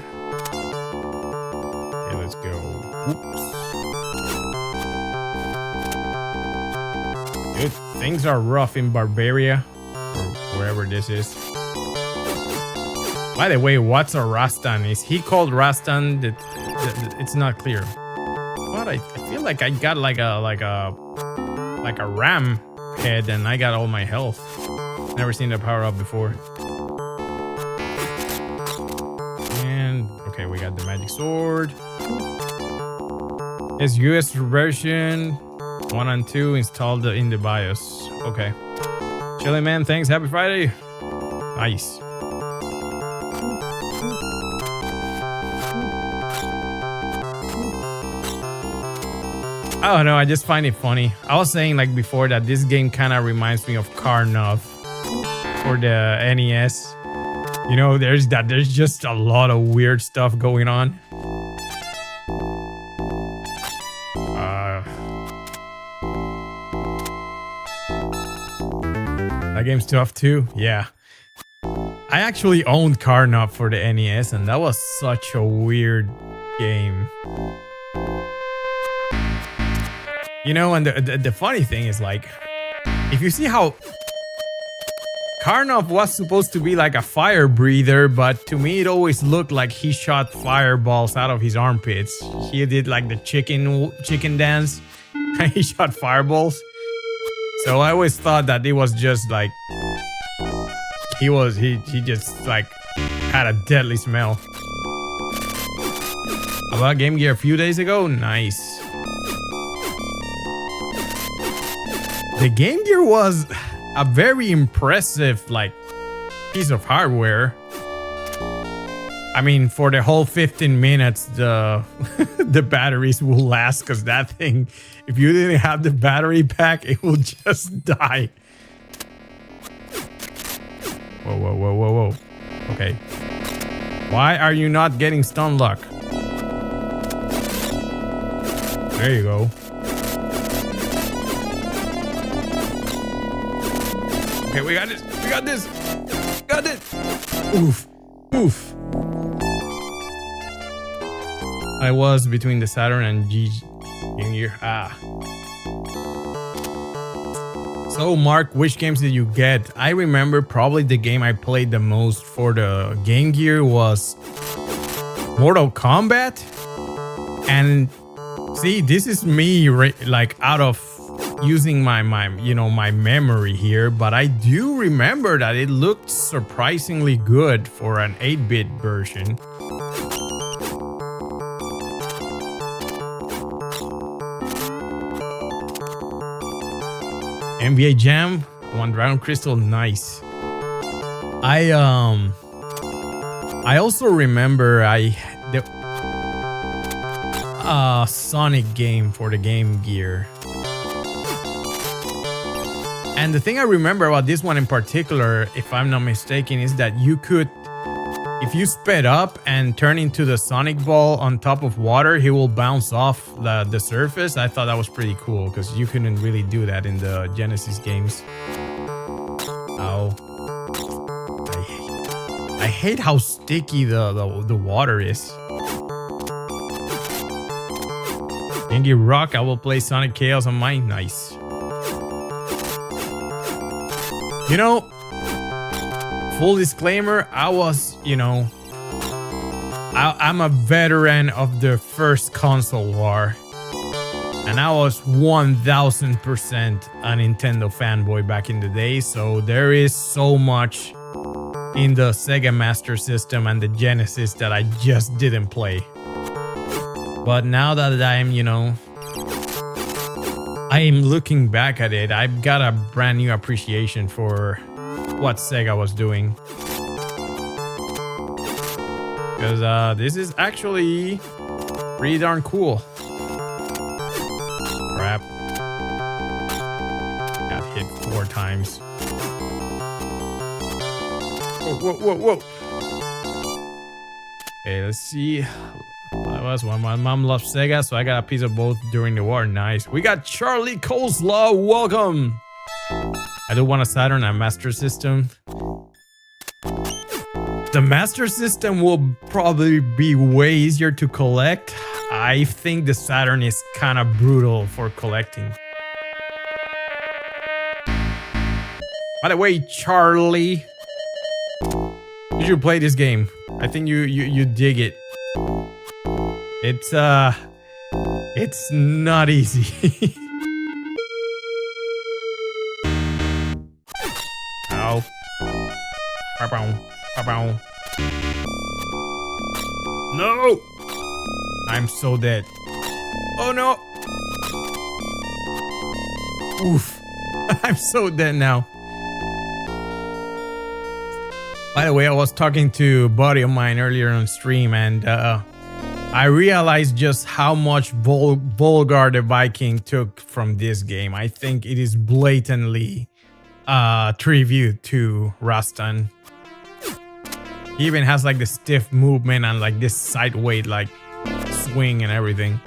Okay, let's go. Oops. Good. Things are rough in Barbaria, or wherever this is. By the way, what's a Rastan? Is he called Rastan? It's not clear. But I feel like I got like a ram head, and I got all my health. Never seen the power up before. And okay, we got the magic sword. It's US version 1 and 2 installed in the BIOS. Okay. Chilly man, thanks. Happy Friday. Nice. I don't know, I just find it funny. I was saying like before that this game kind of reminds me of Carnage for the NES. You know, there's just a lot of weird stuff going on. That game's tough too. Yeah. I actually owned Carnage for the NES, and that was such a weird game. You know, and the funny thing is, like, if you see how Carnage was supposed to be like a fire breather, but to me it always looked like he shot fireballs out of his armpits. He did like the chicken dance and he shot fireballs. So I always thought that it was just like he just like had a deadly smell. I bought Game Gear a few days ago. Nice. The Game Gear was a very impressive like piece of hardware. I mean, for the whole 15 minutes, the batteries will last, because that thing, if you didn't have the battery pack, it will just die. Whoa, whoa, whoa, whoa, whoa. Okay. Why are you not getting stun luck? There you go. Okay, we got this. We got this. Got it. Oof. Oof. I was between the Saturn and Game Gear. Ah. So Mark, which games did you get? I remember probably the game I played the most for the Game Gear was Mortal Kombat. And see, this is me like out of using my memory here, but I do remember that it looked surprisingly good for an 8-bit version. NBA Jam, one Dragon Crystal, nice. I also remember the Sonic game for the Game Gear. And the thing I remember about this one in particular, if I'm not mistaken, is that you could, if you sped up and turn into the Sonic ball on top of water, he will bounce off the surface. I thought that was pretty cool because you couldn't really do that in the Genesis games. Ow. I hate how sticky the water is. Gengi Rock, I will play Sonic Chaos on mine. Nice. You know, full disclaimer, I was, I'm a veteran of the first console war. And I was 1000% a Nintendo fanboy back in the day. So there is so much in the Sega Master System and the Genesis that I just didn't play. But now that I'm looking back at it, I've got a brand new appreciation for what Sega was doing. Because this is actually pretty darn cool. Crap. Got hit 4 times. Whoa. Okay, let's see. That was one. My mom loves Sega, so I got a piece of both during the war. Nice. We got Charlie Coleslaw. Welcome. I do want a Saturn and Master System. The Master System will probably be way easier to collect. I think the Saturn is kind of brutal for collecting. By the way, Charlie, you should play this game. I think you dig it. It's not easy. Ow. No! I'm so dead. Oh no! Oof. I'm so dead now. By the way, I was talking to a buddy of mine earlier on stream, and I realized just how much vulgar the Viking took from this game. I think it is blatantly tribute to Rastan. He even has like the stiff movement and like this sideweight like swing and everything.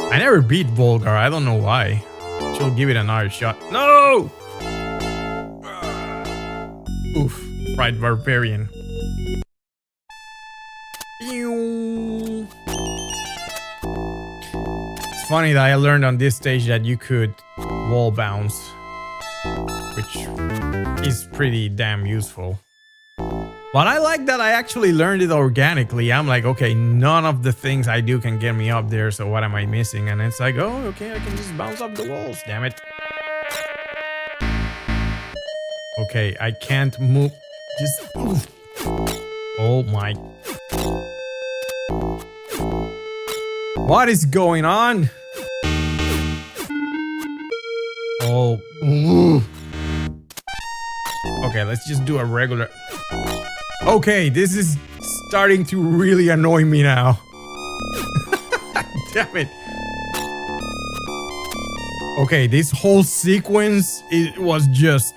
I never beat Volgar. I don't know why. She'll give it another shot. No! Oof. Fried barbarian. It's funny that I learned on this stage that you could wall bounce, which is pretty damn useful. But I like that I actually learned it organically. I'm like, okay, none of the things I do can get me up there, so what am I missing? And it's like, oh, okay, I can just bounce up the walls, damn it. Okay, I can't move. Just... Oof. Oh my... What is going on? Oh. Ooh. Okay, let's just do a regular... Okay, this is starting to really annoy me now. Damn it. Okay, this whole sequence, it was just...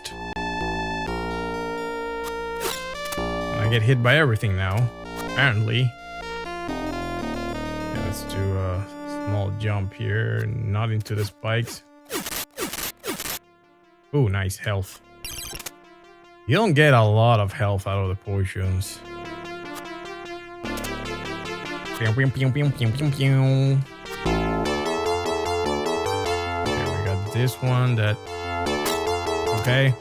I get hit by everything now, apparently. Okay, let's do a small jump here, not into the spikes. Oh, nice health. You don't get a lot of health out of the potions. Okay, this one. That okay.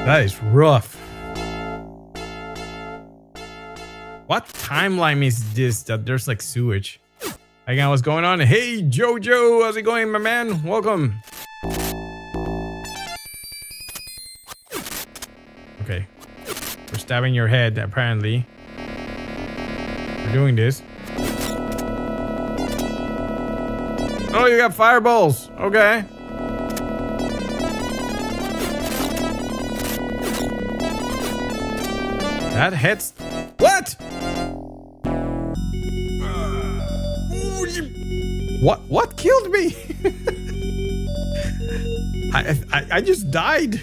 That is rough. What timeline is this that there's like sewage? Again, what's going on? Hey, Jojo, how's it going, my man? Welcome. Okay. We're stabbing your head, apparently. We're doing this. Oh, you got fireballs. Okay. That hits. What? What killed me? I just died.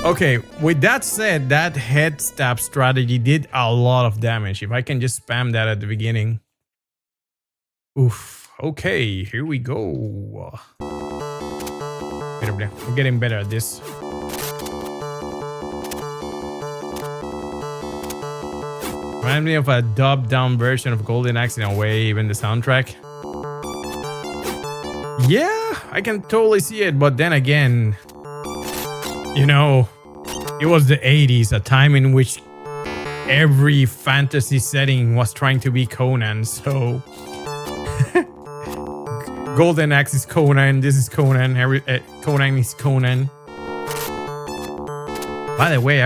Okay, with that said, that head stab strategy did a lot of damage. If I can just spam that at the beginning. Oof. Okay, here we go. We're getting better at this. Reminds me of a dubbed down version of Golden Axe in a way, even the soundtrack. Yeah, I can totally see it, but then again, you know, it was the 80s, a time in which every fantasy setting was trying to be Conan, so Golden Axe is Conan, this is Conan, Conan is Conan. By the way,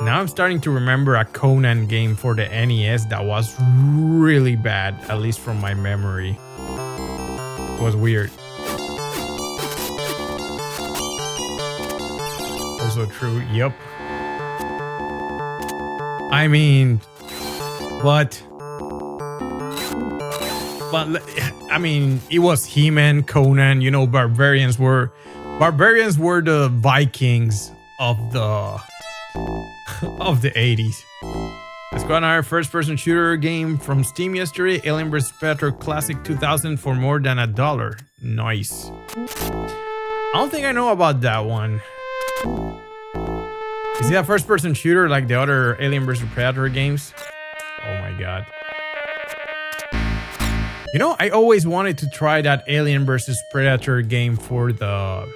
now I'm starting to remember a Conan game for the NES that was really bad, at least from my memory. It was weird. Also true, yep. I mean, but I mean, it was He-Man, Conan, you know, barbarians were the Vikings of the 80s. Let's go on our first-person shooter game from Steam yesterday, Alien vs Predator Classic 2000 for more than $1. Nice. I don't think I know about that one. Is it a first-person shooter like the other Alien vs Predator games? Oh my god. You know, I always wanted to try that Alien vs Predator game for the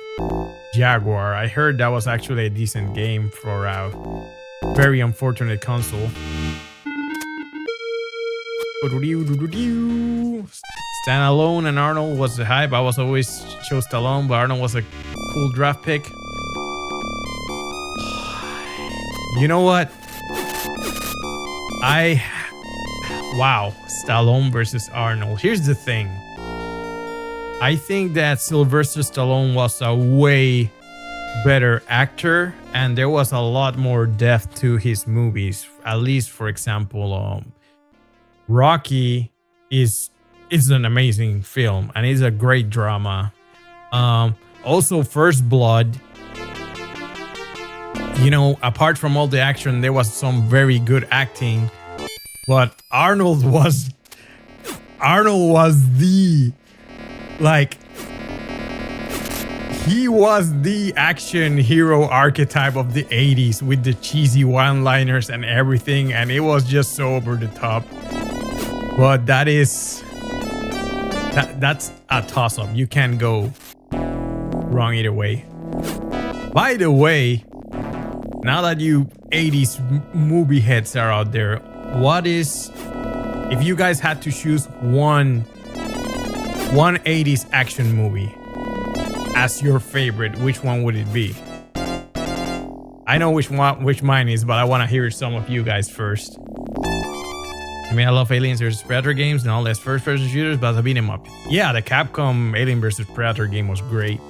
Jaguar. I heard that was actually a decent game for a very unfortunate console. Standalone and Arnold was the hype. I was always chose Stallone, but Arnold was a cool draft pick. You know what? Wow, Stallone versus Arnold. Here's the thing. I think that Sylvester Stallone was a way better actor, and there was a lot more depth to his movies. At least, for example, Rocky is an amazing film, and it's a great drama. Also, First Blood. You know, apart from all the action, there was some very good acting, but Arnold was the, like, he was the action hero archetype of the 80s with the cheesy one-liners and everything, and it was just so over the top. But that's a toss-up. You can't go wrong either way. By the way, now that you 80s movie heads are out there, what is, if you guys had to choose one 80s action movie as your favorite, which one would it be? I know which mine is, but I want to hear some of you guys first. I mean, I love Aliens vs Predator games and all those first-person shooters, but I've beat them up. Yeah, the Capcom Alien vs Predator game was great.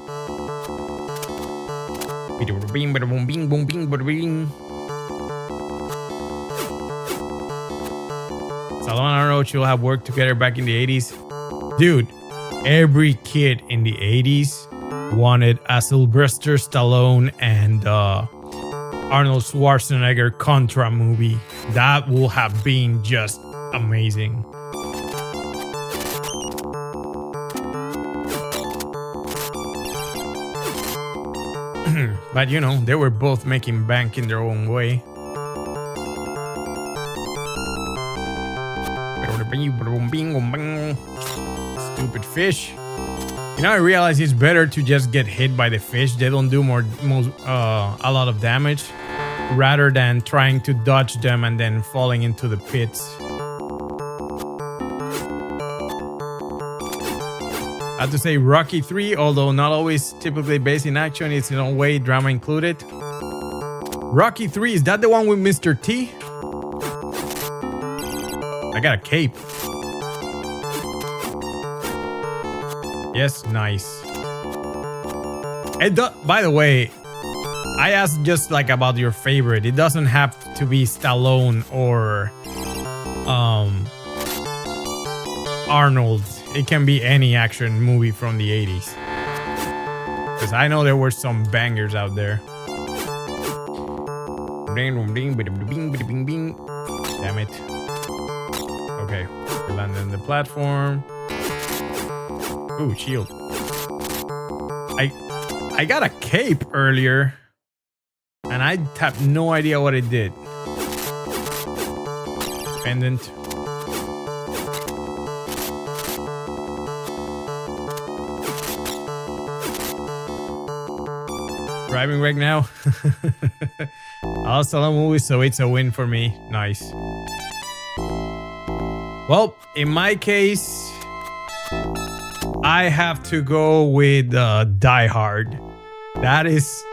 Stallone and Arnold should have worked together back in the 80s. Dude, every kid in the 80s wanted a Sylvester Stallone and Arnold Schwarzenegger Contra movie. That will have been just amazing. But you know, they were both making bank in their own way. Stupid fish. You know, I realize it's better to just get hit by the fish. They don't do a lot of damage, rather than trying to dodge them and then falling into the pits. I have to say Rocky 3, although not always typically based in action, it's in a way drama included. Rocky 3, is that the one with Mr. T? I got a cape. Yes, nice. By the way, I asked just like about your favorite. It doesn't have to be Stallone or Arnold. It can be any action movie from the 80s. Because I know there were some bangers out there. Damn it. Okay, we landed on the platform. Ooh, shield. I got a cape earlier, and I have no idea what it did. Pendant. Driving right now. I'll sell a movie, so it's a win for me. Nice. Well, in my case, I have to go with Die Hard. That is...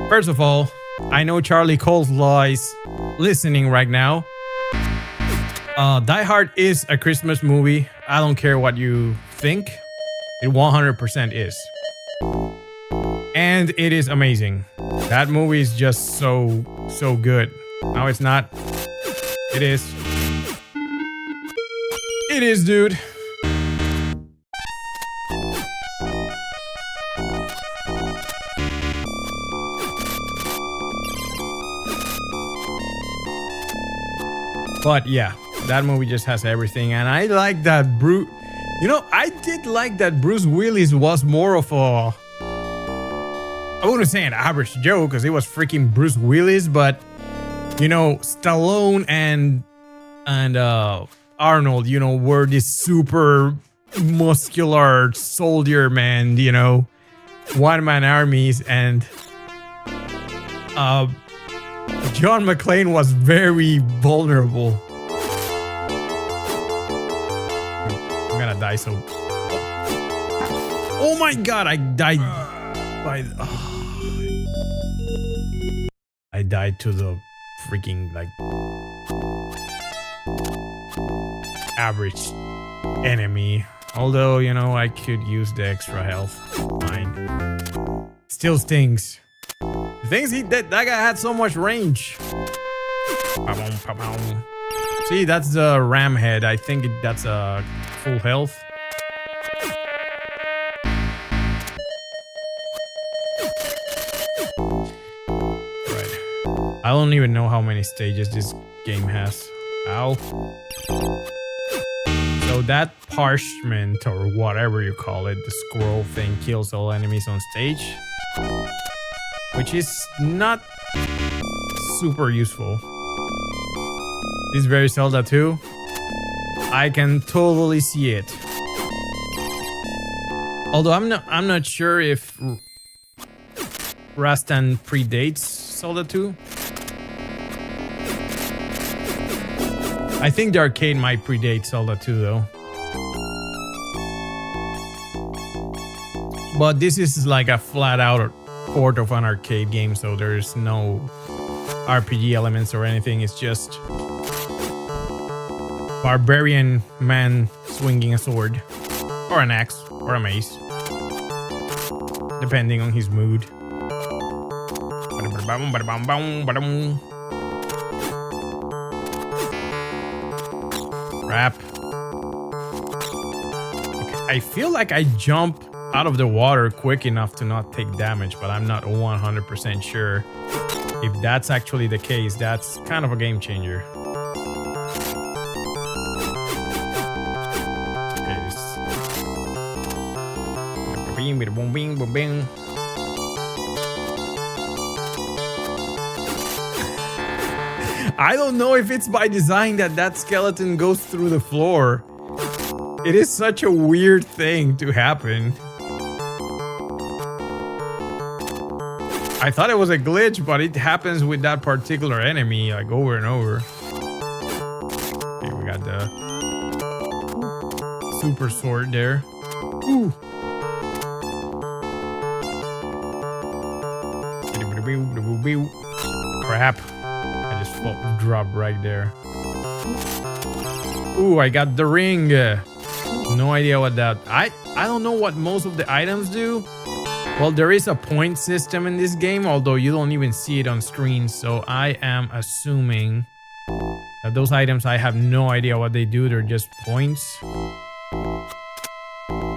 First of all, I know Charlie Coleslaw is listening right now. Die Hard is a Christmas movie. I don't care what you think. It 100% is. And it is amazing. That movie is just so good. No, it's not. It is. It is, dude. But yeah, that movie just has everything. And I like that Bruce... You know, I did like that Bruce Willis was more of a... I wouldn't say an average Joe, because it was freaking Bruce Willis, but you know, Stallone and Arnold, you know, were this super muscular soldier man, you know, one-man armies, and John McClane was very vulnerable. I'm gonna die so... Oh my god, I died by... I died to the freaking, like, average enemy. Although, you know, I could use the extra health. Fine. Still stings. The thing is, that guy had so much range. See, that's the ram head. I think that's a full health. I don't even know how many stages this game has. Ow. So that parchment, or whatever you call it, the scroll thing, kills all enemies on stage. Which is not super useful. This is very Zelda 2. I can totally see it. Although I'm not sure if Rastan predates Zelda 2. I think the arcade might predate Zelda 2 though. But this is like a flat out port of an arcade game, so there's no RPG elements or anything. It's just barbarian man swinging a sword or an axe or a mace, depending on his mood. Crap. I feel like I jump out of the water quick enough to not take damage, but I'm not 100% sure if that's actually the case. That's kind of a game changer. Okay, I don't know if it's by design that skeleton goes through the floor. It is such a weird thing to happen. I thought it was a glitch, but it happens with that particular enemy like over and over. Okay, we got the super sword there. Ooh. Crap. I just dropped right there. Ooh, I got the ring. No idea what that... I don't know what most of the items do. Well, there is a point system in this game, although you don't even see it on screen. So I am assuming that those items, I have no idea what they do. They're just points.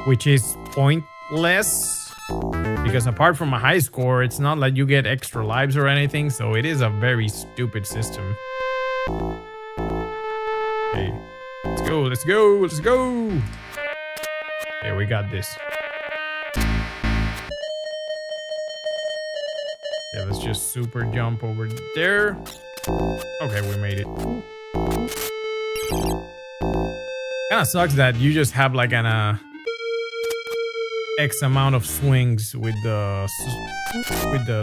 Which is pointless. Because apart from a high score, it's not like you get extra lives or anything. So it is a very stupid system. Okay. Let's go, let's go, let's go. Okay, we got this. Yeah, let's just super jump over there. Okay, we made it. Kinda sucks that you just have like an X amount of swings with the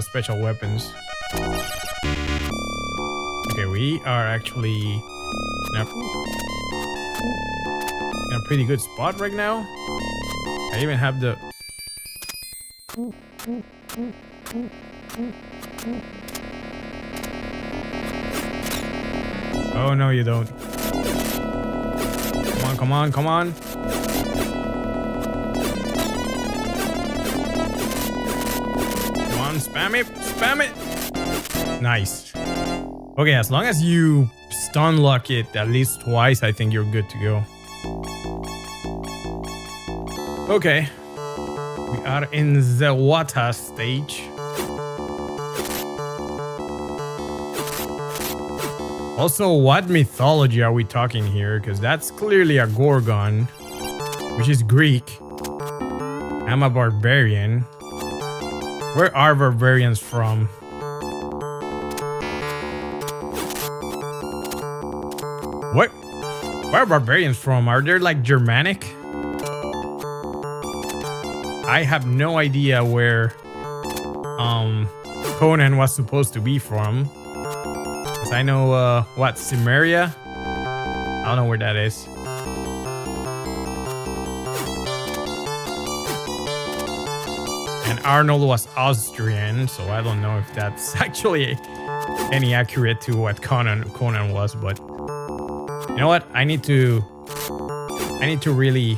special weapons. Okay, we are actually in a pretty good spot right now. I even have the... Oh, no, you don't. Come on, come on, come on. Come on, spam it, spam it. Nice. Okay, as long as you stun lock it at least twice, I think you're good to go. Okay. We are in the water stage. Also, what mythology are we talking here? Because that's clearly a Gorgon, which is Greek. I'm a barbarian. Where are barbarians from? What? Where are barbarians from? Are they like Germanic? I have no idea where Conan was supposed to be from. I know, what, Cimmeria? I don't know where that is. And Arnold was Austrian, so I don't know if that's actually any accurate to what Conan was, but... You know what? I need to really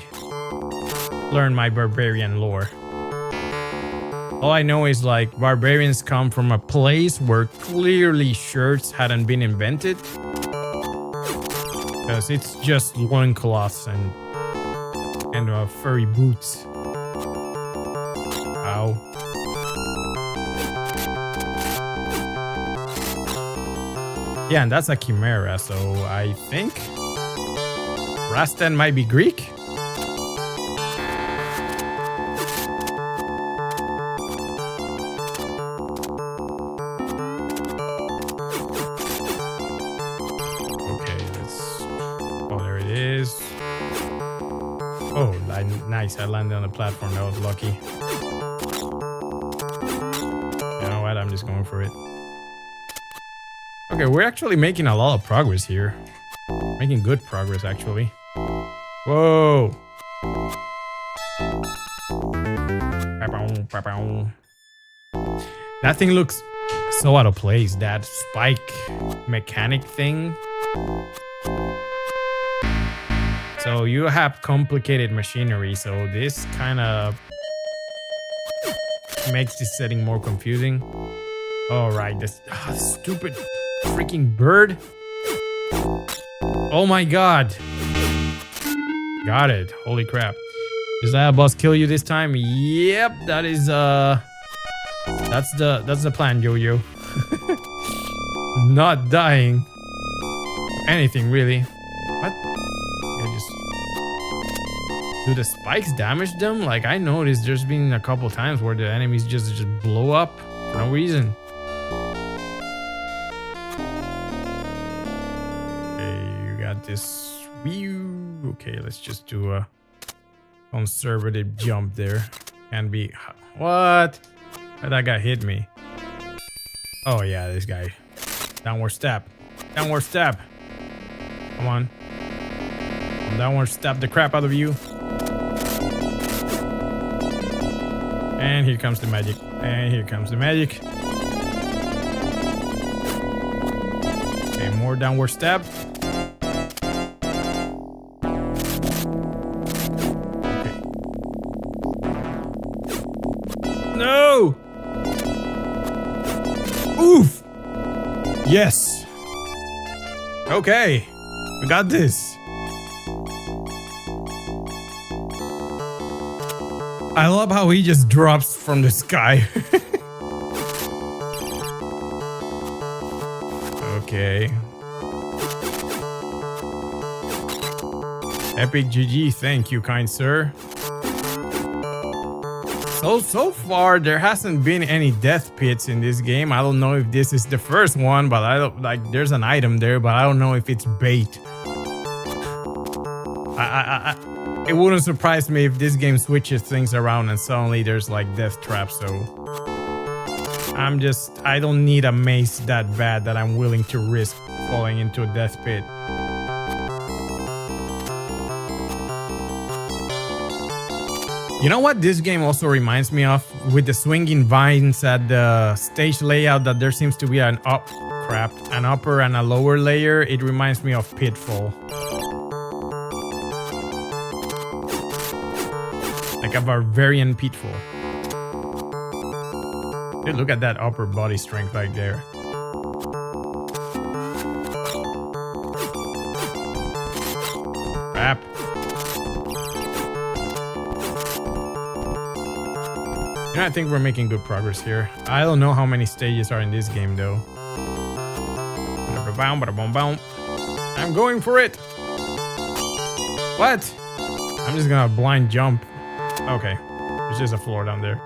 learn my barbarian lore. All I know is like barbarians come from a place where clearly shirts hadn't been invented. Because it's just loincloths and furry boots. Ow. Yeah, and that's a chimera, so I think Rastan might be Greek. Oh, nice. I landed on the platform. That was lucky. You know what? I'm just going for it. Okay, we're actually making a lot of progress here. Making good progress, actually. Whoa. That thing looks so out of place. That spike mechanic thing. So you have complicated machinery, so this kind of makes this setting more confusing. All right, this stupid freaking bird. Oh my god. Got it. Holy crap. Does that boss kill you this time? Yep, that is that's the plan, Yo-Yo. Not dying. Anything really. What? Do the spikes damage them? Like, I noticed there's been a couple times where the enemies just blow up for no reason. Okay, you got this view. Okay, let's just do a Conservative jump there. Can be... What? That guy hit me. Oh yeah, this guy. Downward stab. Downward stab. Come on. Downward stab the crap out of you. And here comes the magic. And here comes the magic. Okay, more downward stab. Okay. No! Oof! Yes! Okay, we got this. I love how he just drops from the sky. Okay. Epic GG, thank you, kind sir. So far there hasn't been any death pits in this game. I don't know if this is the first one, but I don't like. There's an item there, but I don't know if it's bait. It wouldn't surprise me if this game switches things around and suddenly there's like death traps. So I don't need a mace that bad that I'm willing to risk falling into a death pit. You know what this game also reminds me of? With the swinging vines at the stage layout, that there seems to be an upper and a lower layer. It reminds me of Pitfall. Like a barbarian Pitfall. Dude, look at that upper body strength right there. Crap. Yeah, I think we're making good progress here. I don't know how many stages are in this game though. I'm going for it. What? I'm just gonna blind jump. Okay, there's just a floor down there.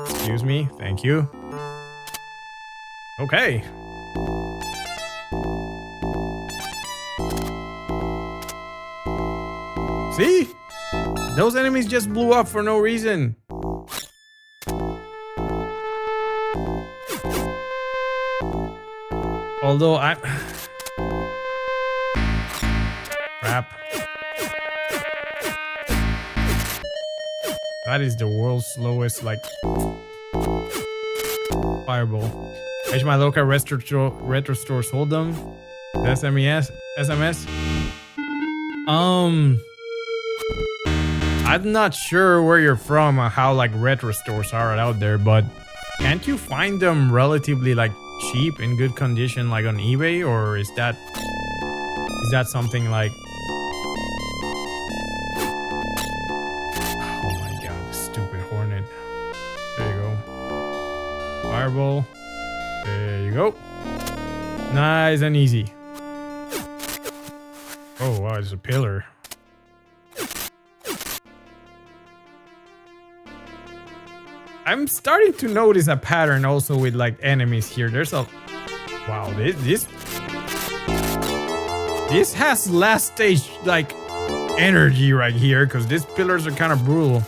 Excuse me, thank you. Okay. See? Those enemies just blew up for no reason. Although crap. That is the world's slowest, like, fireball. Catch my local retro stores hold them. SMS. I'm not sure where you're from or how like retro stores are out there, but can't you find them relatively like cheap in good condition, like on eBay, or is that something like? Fireball. There you go. Nice and easy. Oh wow, it's a pillar. I'm starting to notice a pattern also with like enemies here. There's a wow, this has last stage like energy right here, because these pillars are kind of brutal.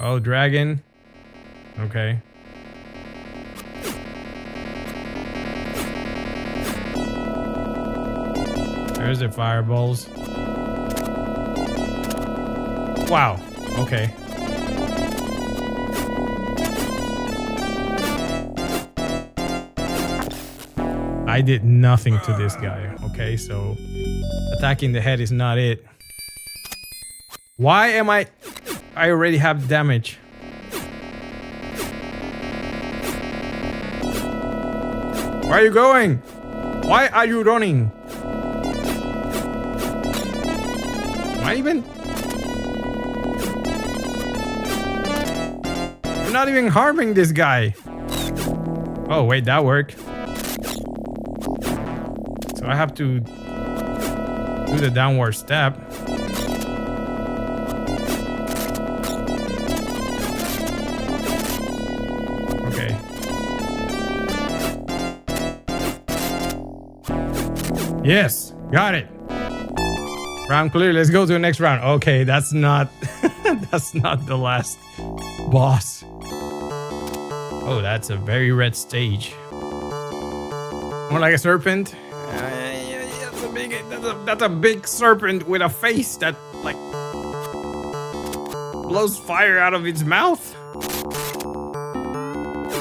Oh, dragon. Okay. There's the fireballs. Wow. Okay. I did nothing to this guy. Okay, so attacking the head is not it. Why am I already have damage. Where are you going? Why are you running? Am I even? I'm not even harming this guy. Oh wait, that worked. So I have to do the downward stab. Yes, got it. Round clear. Let's go to the next round. Okay, that's not that's not the last boss. Oh, that's a very red stage. More like a serpent. That's a big serpent with a face that like blows fire out of its mouth.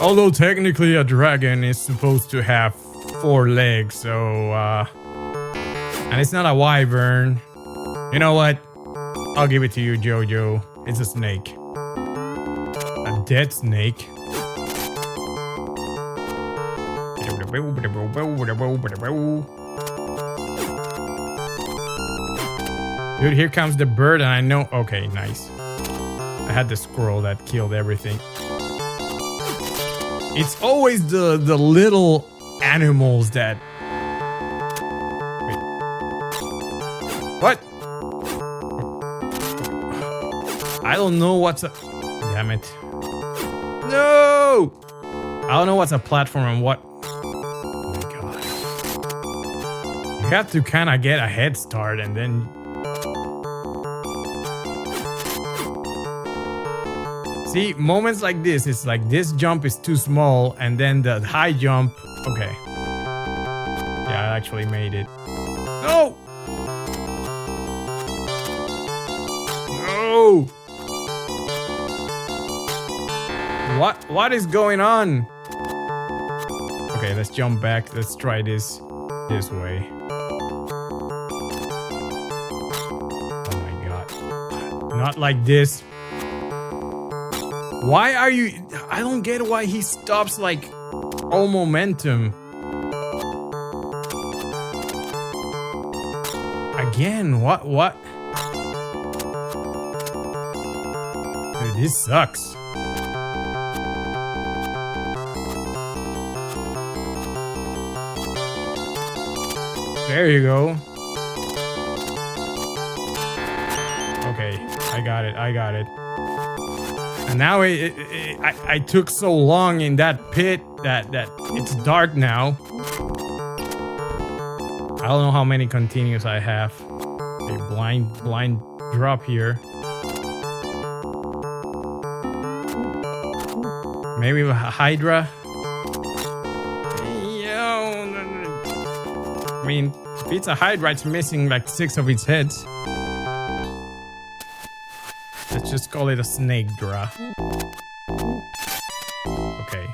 Although technically a dragon is supposed to have 4 legs, so and it's not a wyvern. You know what? I'll give it to you, Jojo. It's a snake. A dead snake. Dude, here comes the bird, and I know. Okay, nice. I had the squirrel that killed everything. It's always the little animals that. Wait. What? I don't know what's a. Damn it. No! I don't know what's a platform and what. Oh my god. You have to kind of get a head start and then. See, moments like this, it's like this jump is too small, and then the high jump. Okay. Yeah, I actually made it. No! No! What is going on? Okay, let's jump back. Let's try this way. Oh my god. Not like this. Why are you... I don't get why he stops like all momentum. Again, what? Dude, this sucks. There you go. Okay, I got it. And now I took so long in that pit that it's dark now. I don't know how many continues I have. A blind drop here. Maybe a Hydra. I mean, if it's a Hydra, it's missing like 6 of its heads. Let's just call it a snake draw. Okay.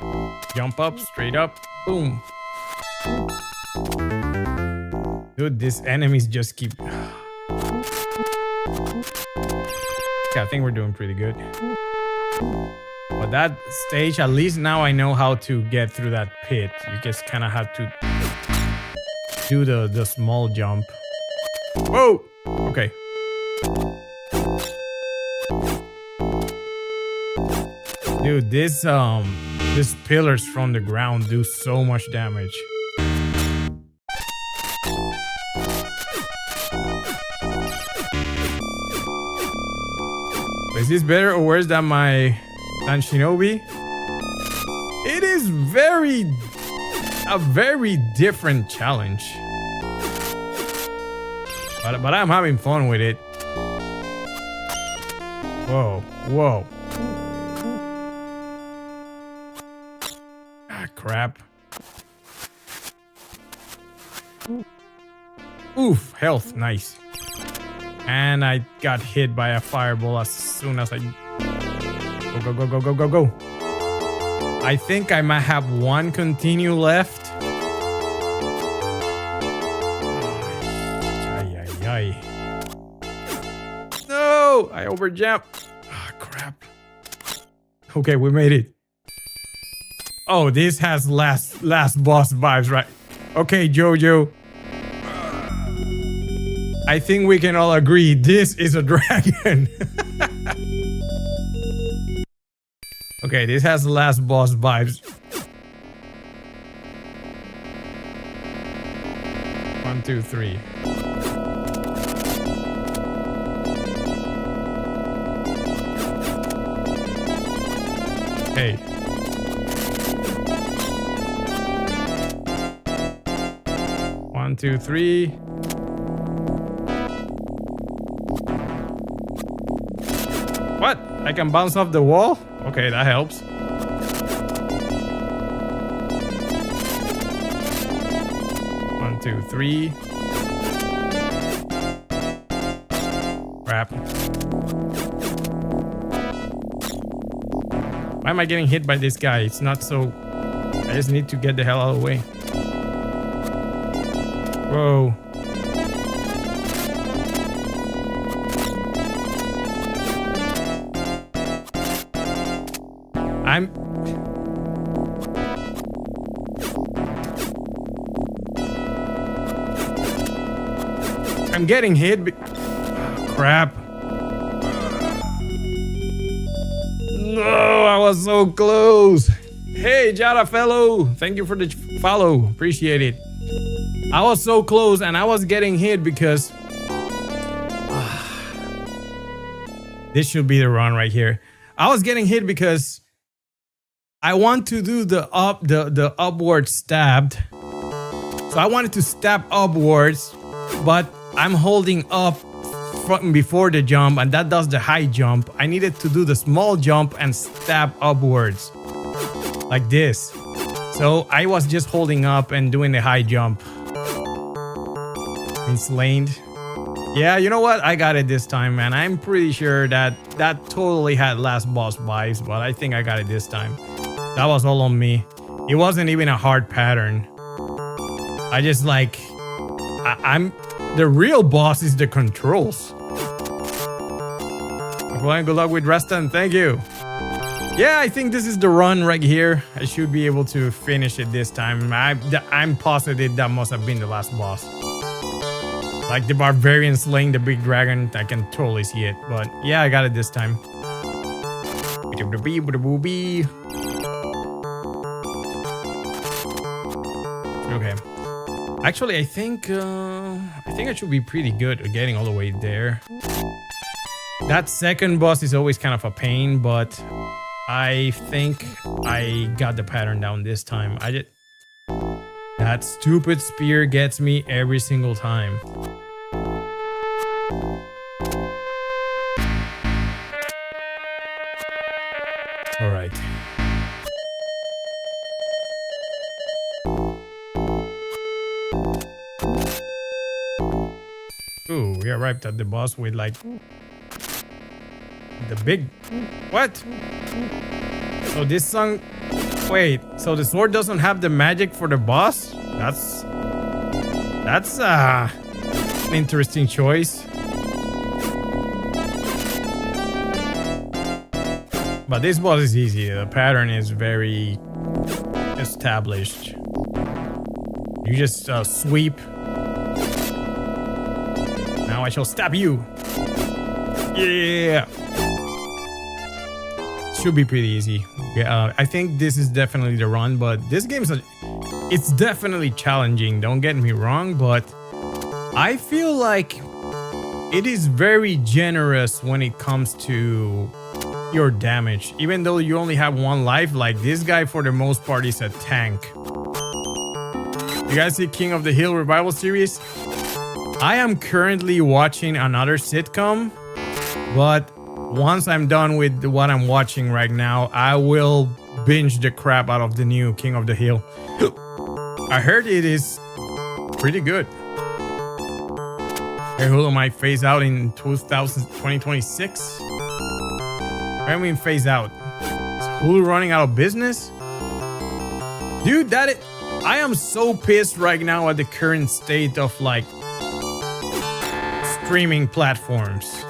Jump up, straight up. Boom. Dude, these enemies just keep... Yeah, I think we're doing pretty good. But that stage, at least now I know how to get through that pit. You just kind of have to do the small jump. Whoa! Okay. Dude, these pillars from the ground do so much damage. Is this better or worse than than Shinobi? It is a very different challenge. But I'm having fun with it. Whoa. Crap. Oof, health, nice. And I got hit by a fireball as soon as I... Go. I think I might have one continue left. Ay. No, I overjumped. Ah, crap. Okay, we made it. Oh, this has last boss vibes, right? Okay, Jojo. I think we can all agree this is a dragon. Okay, this has last boss vibes. 1, 2, 3. Hey. One, two, three. I can bounce off the wall? Okay, that helps. One, two, three. Crap. Why am I getting hit by this guy? It's not so... I just need to get the hell out of the way. Whoa. I'm getting hit. Crap. No, I was so close. Hey, Jada fellow. Thank you for the follow. Appreciate it. I was so close and I was getting hit because... This should be the run right here. I was getting hit because I want to do the upward stabbed. So I wanted to stab upwards, but I'm holding up from before the jump, and that does the high jump. I needed to do the small jump and stab upwards like this. So I was just holding up and doing the high jump. Been slain. Yeah, you know what? I got it this time, man. I'm pretty sure that totally had last boss vibes, but I think I got it this time. That was all on me. It wasn't even a hard pattern. I just like... I'm... The real boss is the controls. Good luck with Rastan. Thank you. Yeah, I think this is the run right here. I should be able to finish it this time. I'm positive that must have been the last boss. Like the barbarian slaying the big dragon. I can totally see it. But yeah, I got it this time. Okay. Actually, I think I should be pretty good at getting all the way there. That second boss is always kind of a pain, but I think I got the pattern down this time. That stupid spear gets me every single time. All right. Ooh, we arrived at the boss with like the big... What? So this song... Wait, so the sword doesn't have the magic for the boss? That's an interesting choice. But this boss is easy. The pattern is very established. You just sweep. Now I shall stab you. Yeah. Should be pretty easy. Yeah, I think this is definitely the run, but this game's it's definitely challenging. Don't get me wrong, but I feel like it is very generous when it comes to your damage. Even though you only have one life, like this guy for the most part is a tank. You guys see King of the Hill revival series? I am currently watching another sitcom, but once I'm done with what I'm watching right now, I will binge the crap out of the new King of the Hill. I heard it is pretty good. Hulu might phase out in 2026. I mean phase out. Is Hulu running out of business? Dude, I am so pissed right now at the current state of like streaming platforms.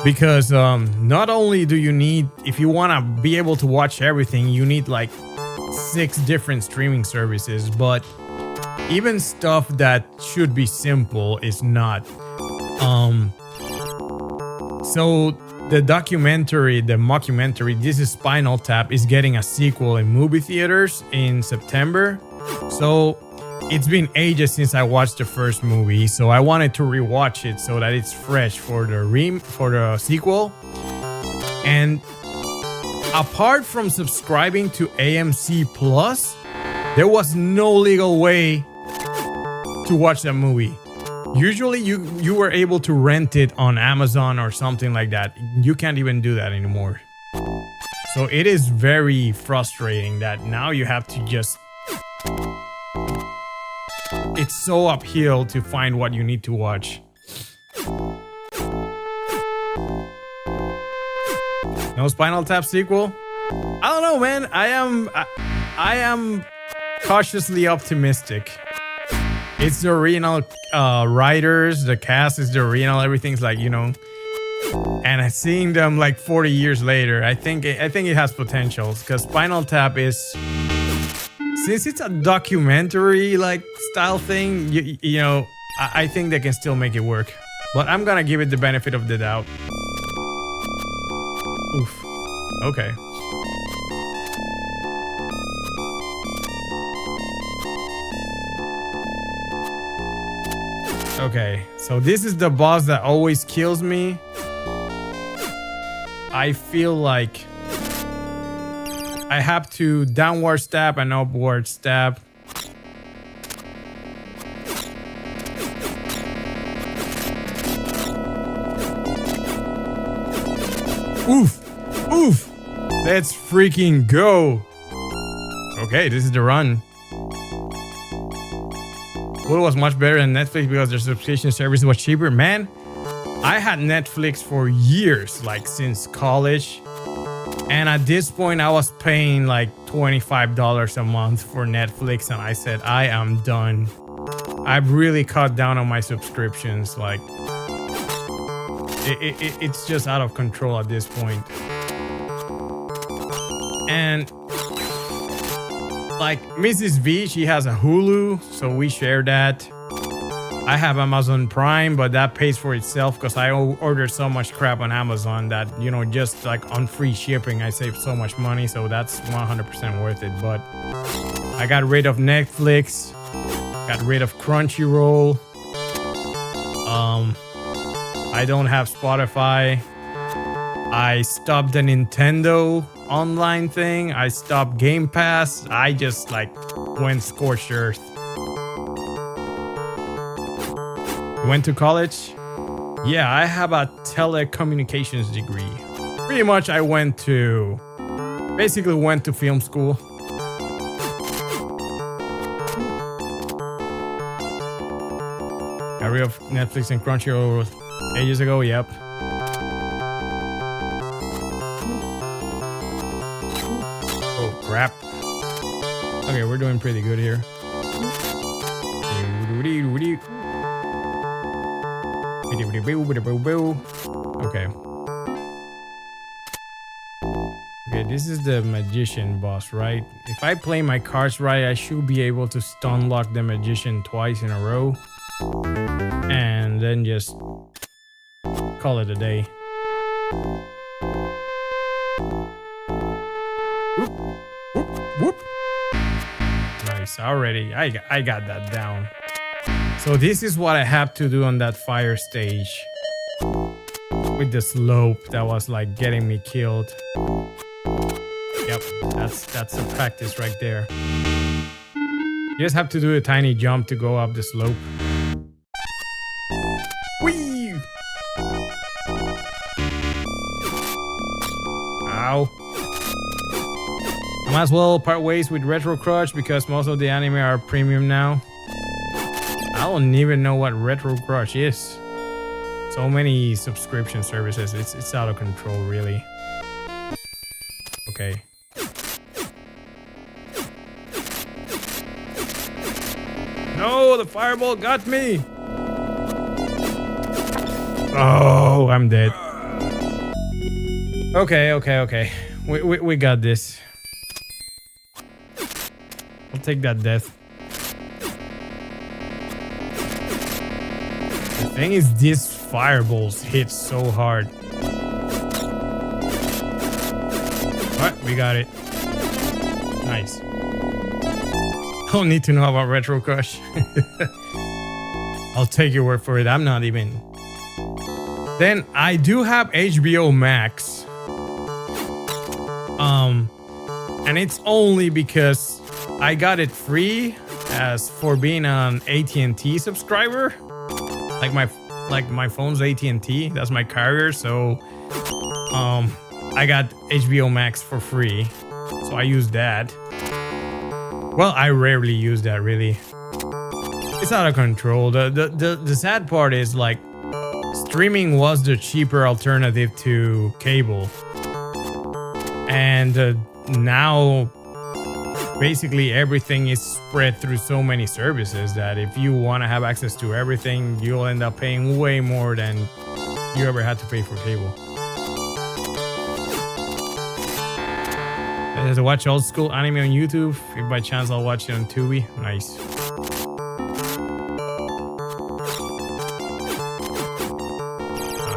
Because not only do you need, if you want to be able to watch everything, you need like 6 different streaming services, but even stuff that should be simple is not. So the mockumentary, This is Spinal Tap, is getting a sequel in movie theaters in September. So it's been ages since I watched the first movie, so I wanted to rewatch it so that it's fresh for the sequel. And apart from subscribing to AMC Plus, there was no legal way to watch that movie. Usually you were able to rent it on Amazon or something like that. You can't even do that anymore. So it is very frustrating that now you have to just... It's so uphill to find what you need to watch. No Spinal Tap sequel? I don't know, man. I am cautiously optimistic. It's the original writers, the cast is the original, everything's like, you know. And seeing them like 40 years later, I think it has potential, because Spinal Tap is, since it's a documentary like style thing, you know, I think they can still make it work. But I'm gonna give it the benefit of the doubt. Oof. Okay. Okay, so this is the boss that always kills me. I feel like I have to downward stab and upward stab. Oof! Oof! Let's freaking go! Okay, this is the run. Hulu was much better than Netflix because their subscription service was cheaper. Man, I had Netflix for years, like since college. And at this point, I was paying like $25 a month for Netflix. And I said, I am done. I've really cut down on my subscriptions. Like, it's just out of control at this point. And like Mrs. V, she has a Hulu, so we share that. I have Amazon Prime, but that pays for itself because I order so much crap on Amazon that, you know, just like on free shipping, I save so much money. So that's 100% worth it. But I got rid of Netflix, got rid of Crunchyroll. I don't have Spotify. I stopped the Nintendo online thing. I stopped Game Pass. I just like went scorched earth. Went to college? Yeah, I have a telecommunications degree. Pretty much I basically went to film school. Got rid of Netflix and Crunchyroll ages ago, yep. Oh crap. Okay, we're doing pretty good here. Okay. Okay, this is the magician boss, right? If I play my cards right, I should be able to stun lock the magician twice in a row. And then just call it a day. Whoop, whoop, whoop. Nice, already. I got that down. So this is what I have to do on that fire stage. With the slope that was like getting me killed. Yep, that's the practice right there. You just have to do a tiny jump to go up the slope. Whee! Ow. I might as well part ways with Retro Crush because most of the anime are premium now. I don't even know what Retro Crush is. So many subscription services. It's out of control, really. Okay. No, the fireball got me. Oh, I'm dead. Okay. We got this. I'll take that death. The thing is, these fireballs hit so hard. Alright, we got it. Nice. Don't need to know about Retro Crush. I'll take your word for it. I'm not even. Then I do have HBO Max. And it's only because I got it free as for being an AT&T subscriber. like my phone's AT&T. That's my carrier, so I got HBO Max for free, so I use that. Well, I rarely use that, really. It's out of control. The sad part is, like, streaming was the cheaper alternative to cable, and now basically everything is spread through so many services that if you want to have access to everything, you'll end up paying way more than you ever had to pay for cable. I have to watch old school anime on YouTube. If by chance I'll watch it on Tubi. Nice.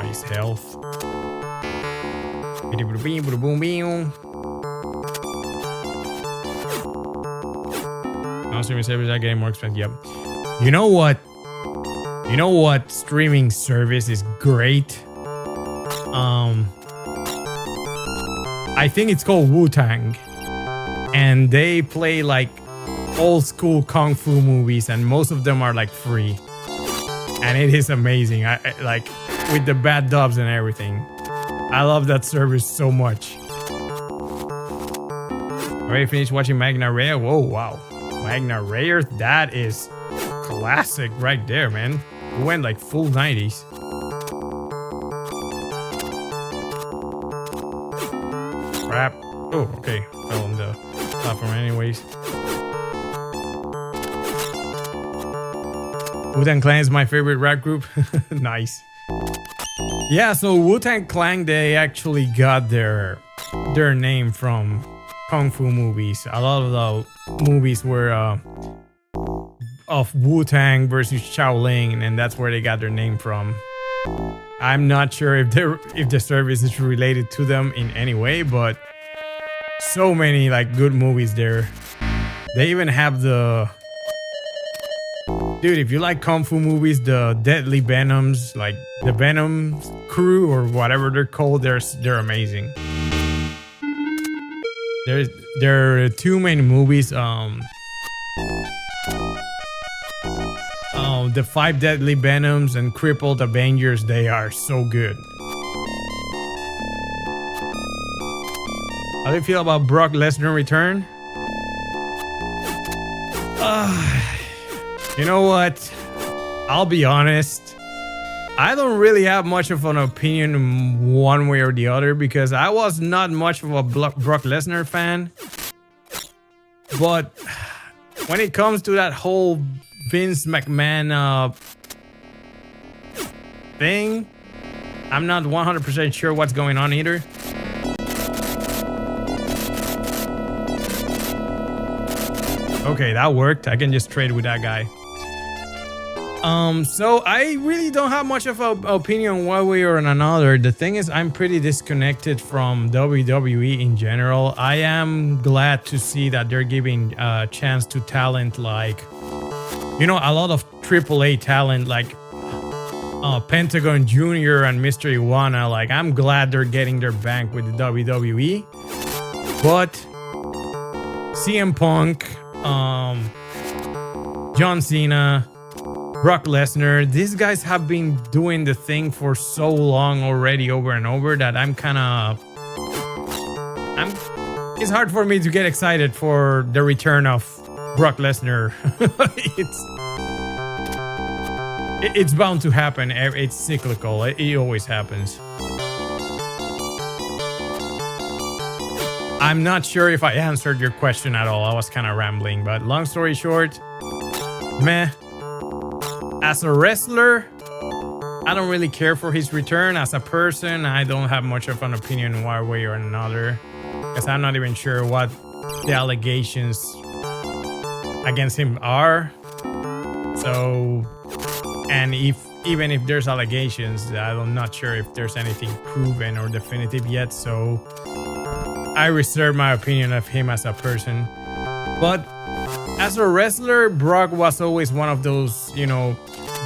Nice health. Now streaming services are getting more expensive. Yep. You know what? You know what streaming service is great? I think it's called Wu-Tang, and they play like old school kung fu movies, and most of them are like free, and it is amazing. I like with the bad dubs and everything. I love that service so much. Already finished watching Magna Rare? Whoa, wow, Magna Rare, that is classic right there, man. We went like full 90s. Crap. Oh, okay. Fell on the platform anyways. Wu-Tang Clan is my favorite rap group. Nice. Yeah, so Wu-Tang Clan, they actually got their name from kung fu movies. A lot of the movies were of Wu-Tang versus Shaolin, and that's where they got their name from. I'm not sure if the service is related to them in any way, but so many like good movies there. They even have the dude, if you like kung fu movies, the Deadly Venoms, like the Venom crew or whatever they're called, they're amazing. There are two main movies. The 5 Deadly Venoms and Crippled Avengers, they are so good. How do you feel about Brock Lesnar return? You know what? I'll be honest. I don't really have much of an opinion one way or the other because I was not much of a Brock Lesnar fan. But when it comes to that whole Vince McMahon thing, I'm not 100% sure what's going on either. Okay, that worked. I can just trade with that guy. So I really don't have much of an opinion one way or another. The thing is, I'm pretty disconnected from WWE in general. I am glad to see that they're giving a chance to talent like, you know, a lot of AAA talent like Pentagon Jr. and Mr. Iwana. Like, I'm glad they're getting their bank with the WWE. But CM Punk, John Cena, Brock Lesnar, these guys have been doing the thing for so long already over and over that it's hard for me to get excited for the return of Brock Lesnar. It's bound to happen. It's cyclical. It always happens. I'm not sure if I answered your question at all. I was kind of rambling, but long story short, meh. As a wrestler, I don't really care for his return. As a person, I don't have much of an opinion one way or another, because I'm not even sure what the allegations against him are. So, and even if there's allegations, I'm not sure if there's anything proven or definitive yet. So I reserve my opinion of him as a person. But as a wrestler, Brock was always one of those, you know,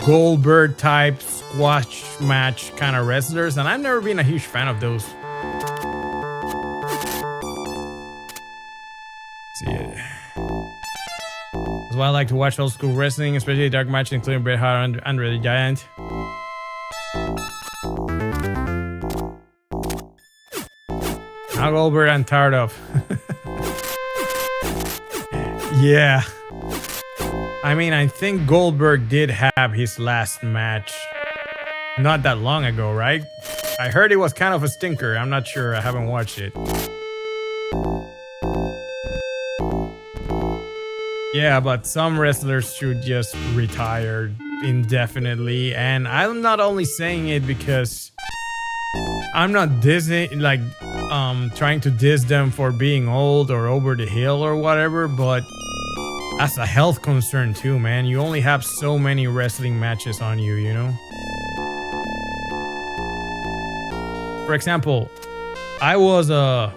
Goldberg type squash match kind of wrestlers, and I've never been a huge fan of those. See it. That's why I like to watch old school wrestling, especially dark matches including Bret Hart and Andre the Giant. Now Goldberg I'm tired of. Yeah. I mean, I think Goldberg did have his last match not that long ago, right? I heard it was kind of a stinker. I'm not sure. I haven't watched it. Yeah, but some wrestlers should just retire indefinitely. And I'm not only saying it because I'm not dissing, like, trying to diss them for being old or over the hill or whatever, but that's a health concern too, man. You only have so many wrestling matches on you, you know? For example, I was a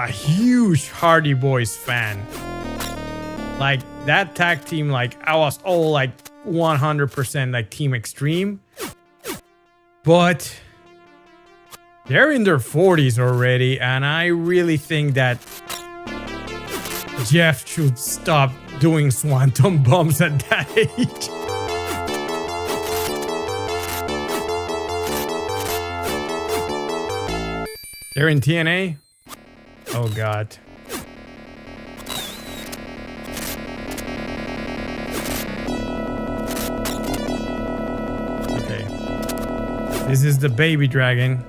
huge Hardy Boys fan. Like that tag team, like I was all like 100% like Team Extreme. But they're in their 40s already, and I really think that Jeff should stop doing swanton bombs at that age. They're in TNA? Oh god. Okay. This is the baby dragon.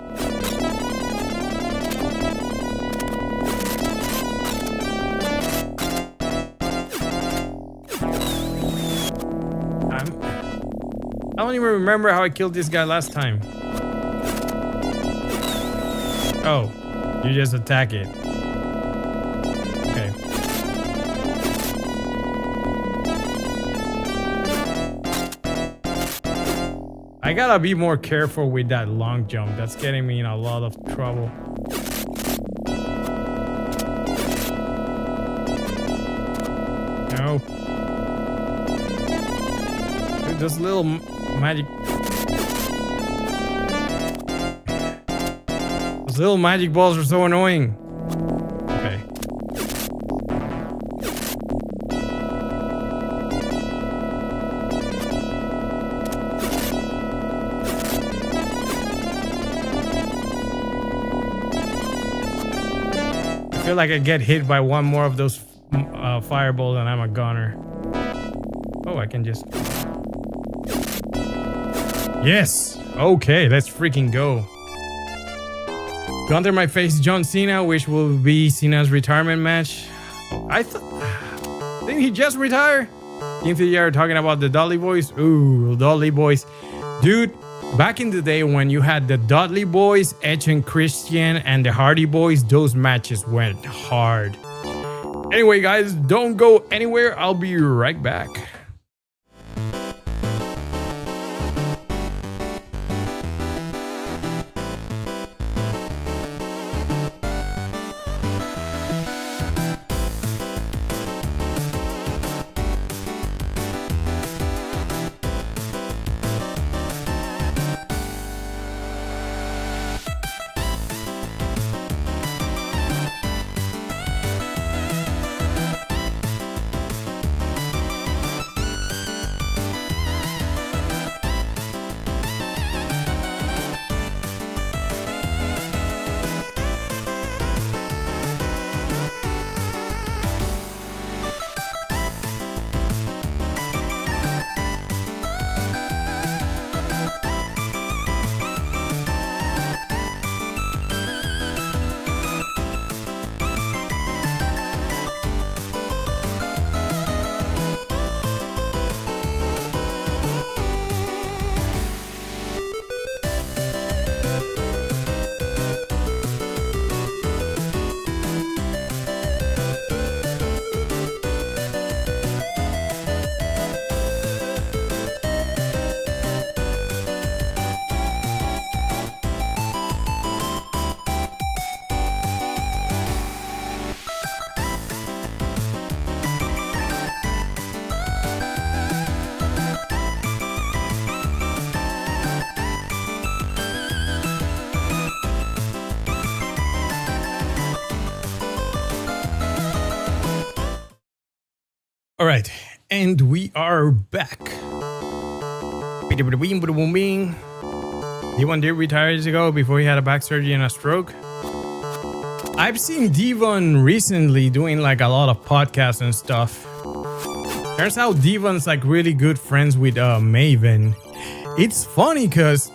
I don't even remember how I killed this guy last time. Oh, you just attack it. Okay. I gotta be more careful with that long jump. That's getting me in a lot of trouble. No. Dude, those little magic... Those little magic balls are so annoying. Okay. I feel like I get hit by one more of those fireballs and I'm a goner. Oh, I can just... Yes! Okay, let's freaking go. Gunther might face John Cena, which will be Cena's retirement match. Didn't he just retire? Into the air talking about the Dudley Boys. Ooh, Dudley Boys. Dude, back in the day when you had the Dudley Boys, Edge and Christian, and the Hardy Boys, those matches went hard. Anyway, guys, don't go anywhere. I'll be right back. All right, and we are back with Devon did retire years ago before he had a back surgery and a stroke. I've seen Devon recently doing like a lot of podcasts and stuff. Turns out Devon's like really good friends with Maven. It's funny because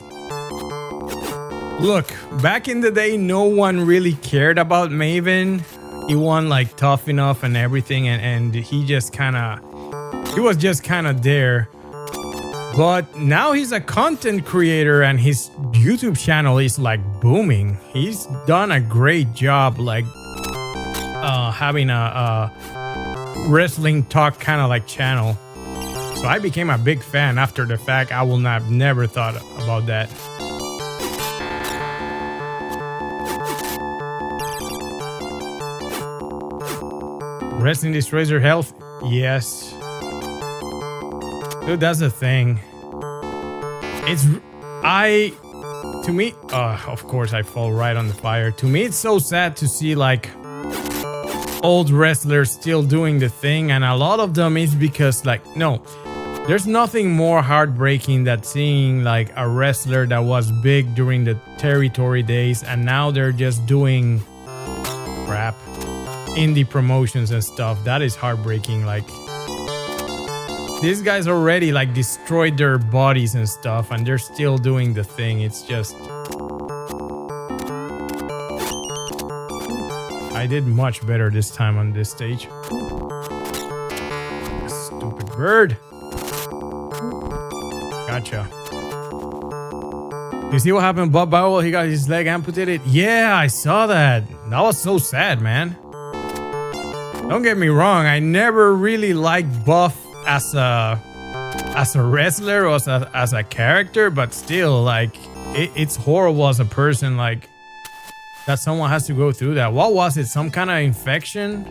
look, back in the day, no one really cared about Maven. He won like Tough Enough and everything, and he was just kind of there. But now he's a content creator and his YouTube channel is like booming. He's done a great job like having a wrestling talk kind of like channel. So I became a big fan after the fact. I will not never thought about that. Wrestling destroys your health? Yes. Dude, that's the thing. To me, of course I fall right on the fire. To me, it's so sad to see like old wrestlers still doing the thing, and a lot of them is because like, no, there's nothing more heartbreaking than seeing like a wrestler that was big during the territory days and now they're just doing crap, indie promotions and stuff. That is heartbreaking. Like, these guys already like destroyed their bodies and stuff and they're still doing the thing. It's just, I did much better this time on this stage. Stupid bird. Gotcha. You see what happened to Bob Bowell? He got his leg amputated. Yeah, I saw that. That was so sad, man. Don't get me wrong, I never really liked Buff as a wrestler or as a character, but still, like, it's horrible as a person, like, that someone has to go through that. What was it? Some kind of infection?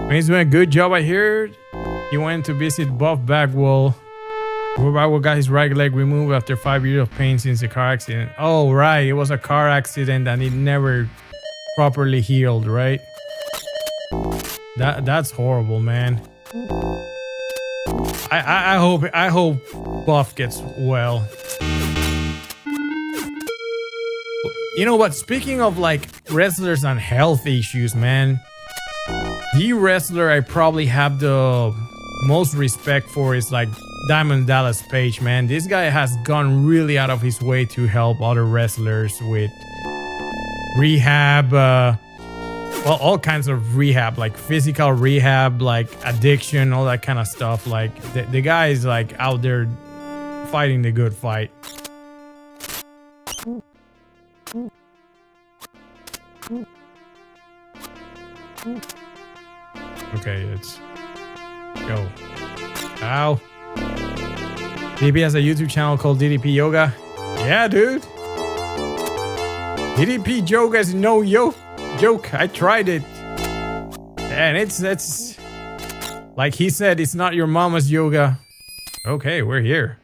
He's doing a good job, I heard. He went to visit Buff Bagwell. Bagwell got his right leg removed after 5 years of pain since the car accident. Oh, right. It was a car accident and it never properly healed, right? That's horrible, man. I hope Buff gets well. You know what? Speaking of like wrestlers and health issues, man, the wrestler I probably have the most respect for is like Diamond Dallas Page, man. This guy has gone really out of his way to help other wrestlers with rehab, well, all kinds of rehab, like physical rehab, like addiction, all that kind of stuff. Like the guy is like out there fighting the good fight. Okay, let's go. Ow. DP has a YouTube channel called DDP Yoga. Yeah, dude. DDP Yoga is no joke. I tried it. And it's like he said, it's not your mama's yoga. Okay, we're here.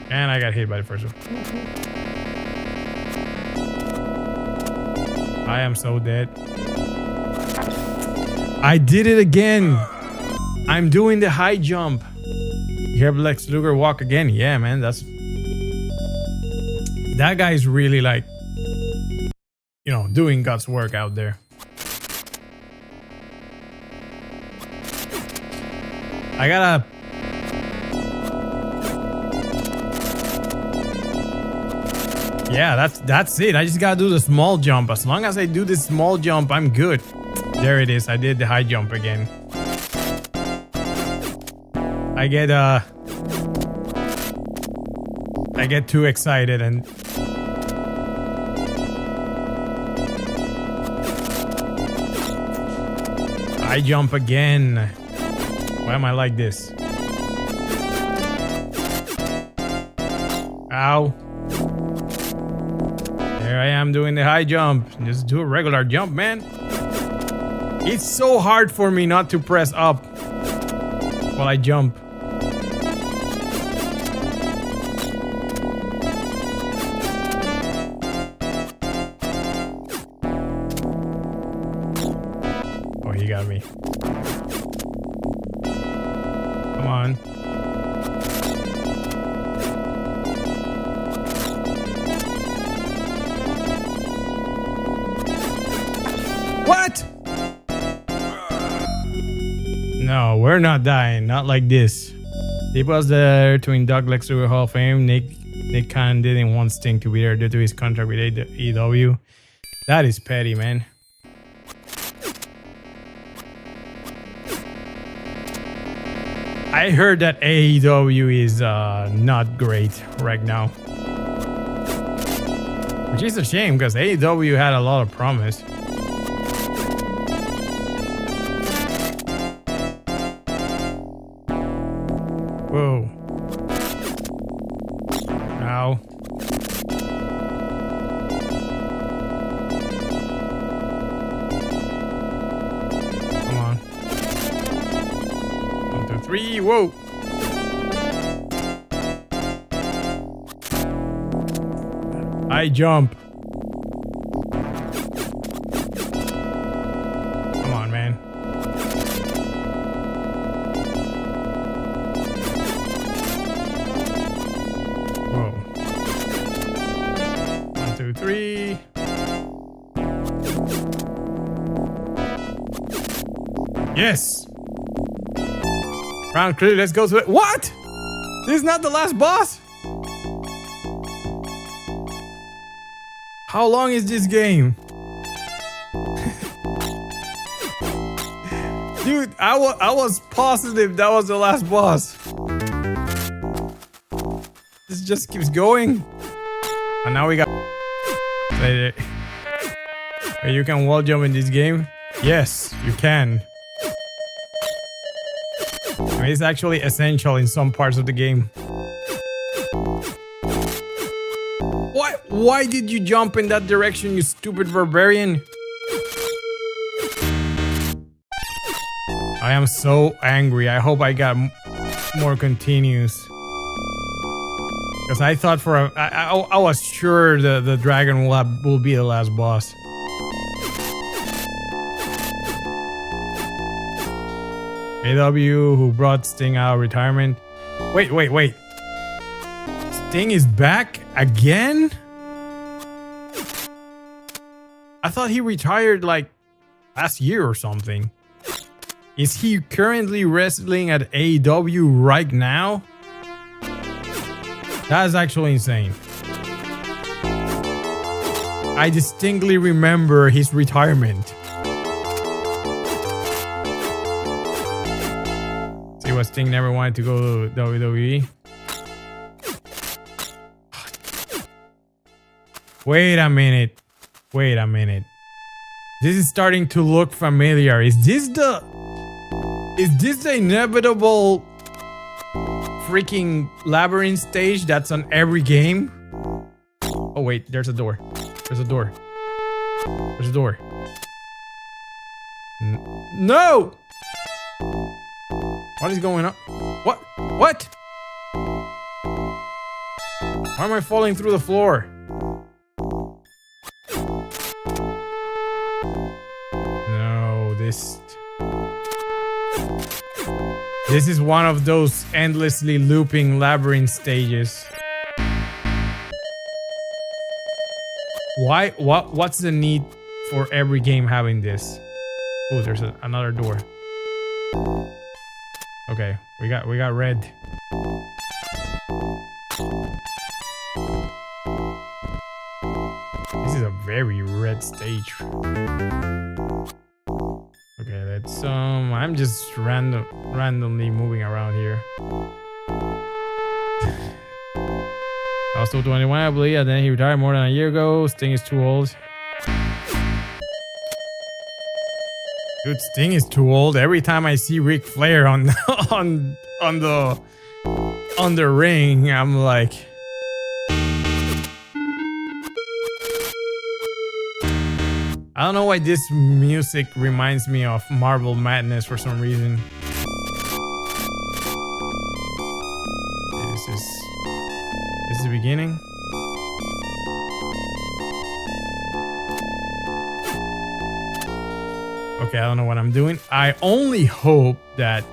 And I got hit by the first one. I am so dead. I did it again. I'm doing the high jump. You hear Lex Luger walk again? Yeah, man, that guy's really like, you know, doing God's work out there. I gotta... Yeah, that's it. I just gotta do the small jump. As long as I do this small jump, I'm good. There it is. I did the high jump again. I get too excited and I jump again. Why am I like this? Ow. There I am doing the high jump. Just do a regular jump, man. It's so hard for me not to press up while I jump. Okay. Come on. What? No, we're not dying. Not like this. He was there to induct Lex to the Hall of Fame. Nick Khan didn't want Sting to be there due to his contract with AEW. That is petty, man. I heard that AEW is not great right now. Which is a shame because AEW had a lot of promise. Whoa. Ow. Come on. 1, 2, 3. Whoa. I jump. Come on, man. Whoa. 1, 2, 3. Yes. Round clear. Let's go to it. What? This is not the last boss? How long is this game? Dude, I was positive that was the last boss. This just keeps going. And now we got... Wait, you can wall jump in this game? Yes, you can. I mean, it's actually essential in some parts of the game. Why did you jump in that direction, you stupid barbarian? I am so angry. I hope I got more continues. Because I thought for a... I was sure the dragon will be the last boss. AW who brought Sting out of retirement. Wait. Sting is back again? I thought he retired like last year or something. Is he currently wrestling at AEW right now? That is actually insane. I distinctly remember his retirement. See what Sting never wanted to go to WWE? Wait a minute. This is starting to look familiar. Is this the inevitable freaking labyrinth stage that's on every game? Oh wait, there's a door. No! What is going on? What? Why am I falling through the floor? This is one of those endlessly looping labyrinth stages. Why? What's the need for every game having this? Oh, there's another door. Okay, we got red. This is a very red stage. Okay, let's I'm just randomly moving around here. Also 21, I believe, and then he retired more than a year ago. Sting is too old. Dude, Sting is too old. Every time I see Ric Flair on the ring, I'm like, I don't know why this music reminds me of Marble Madness for some reason. This is the beginning. Okay, I don't know what I'm doing. I only hope that...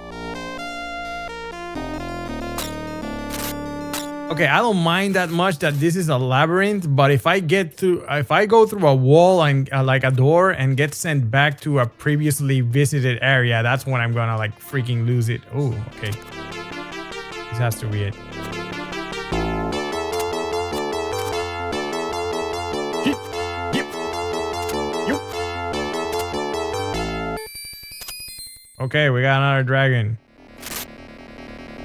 Okay, I don't mind that much that this is a labyrinth, but if I go through a wall and like a door and get sent back to a previously visited area, that's when I'm gonna like freaking lose it. Oh, okay. This has to be it. Okay, we got another dragon.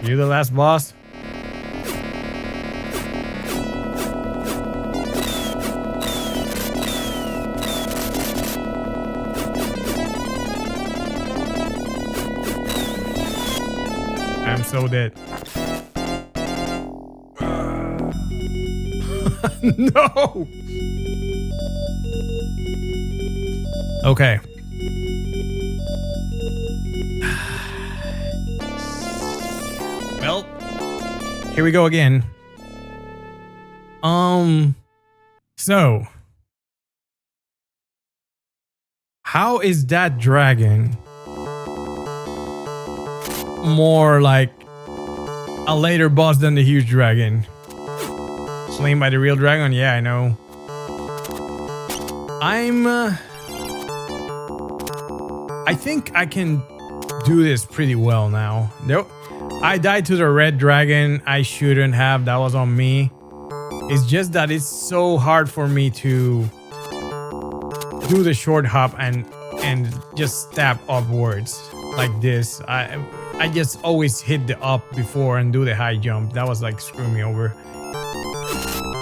You the last boss? I'm so dead. No! Okay. Well, here we go again. So how is that dragon more like a later boss than the huge dragon? Slain by the real dragon? Yeah, I know. I think I can do this pretty well now. I died to the red dragon. I shouldn't have. That was on me. It's just that it's so hard for me to do the short hop and just stab upwards like this. I just always hit the up before and do the high jump. That was like screw me over.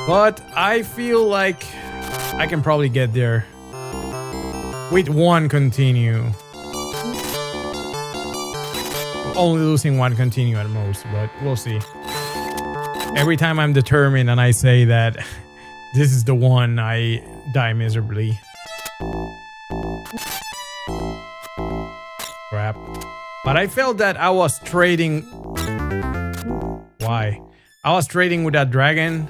But I feel like I can probably get there with one continue. Only losing one continue at most, but we'll see. Every time I'm determined and I say that this is the one, I die miserably. Crap. But I felt that I was trading... Why? I was trading with that dragon.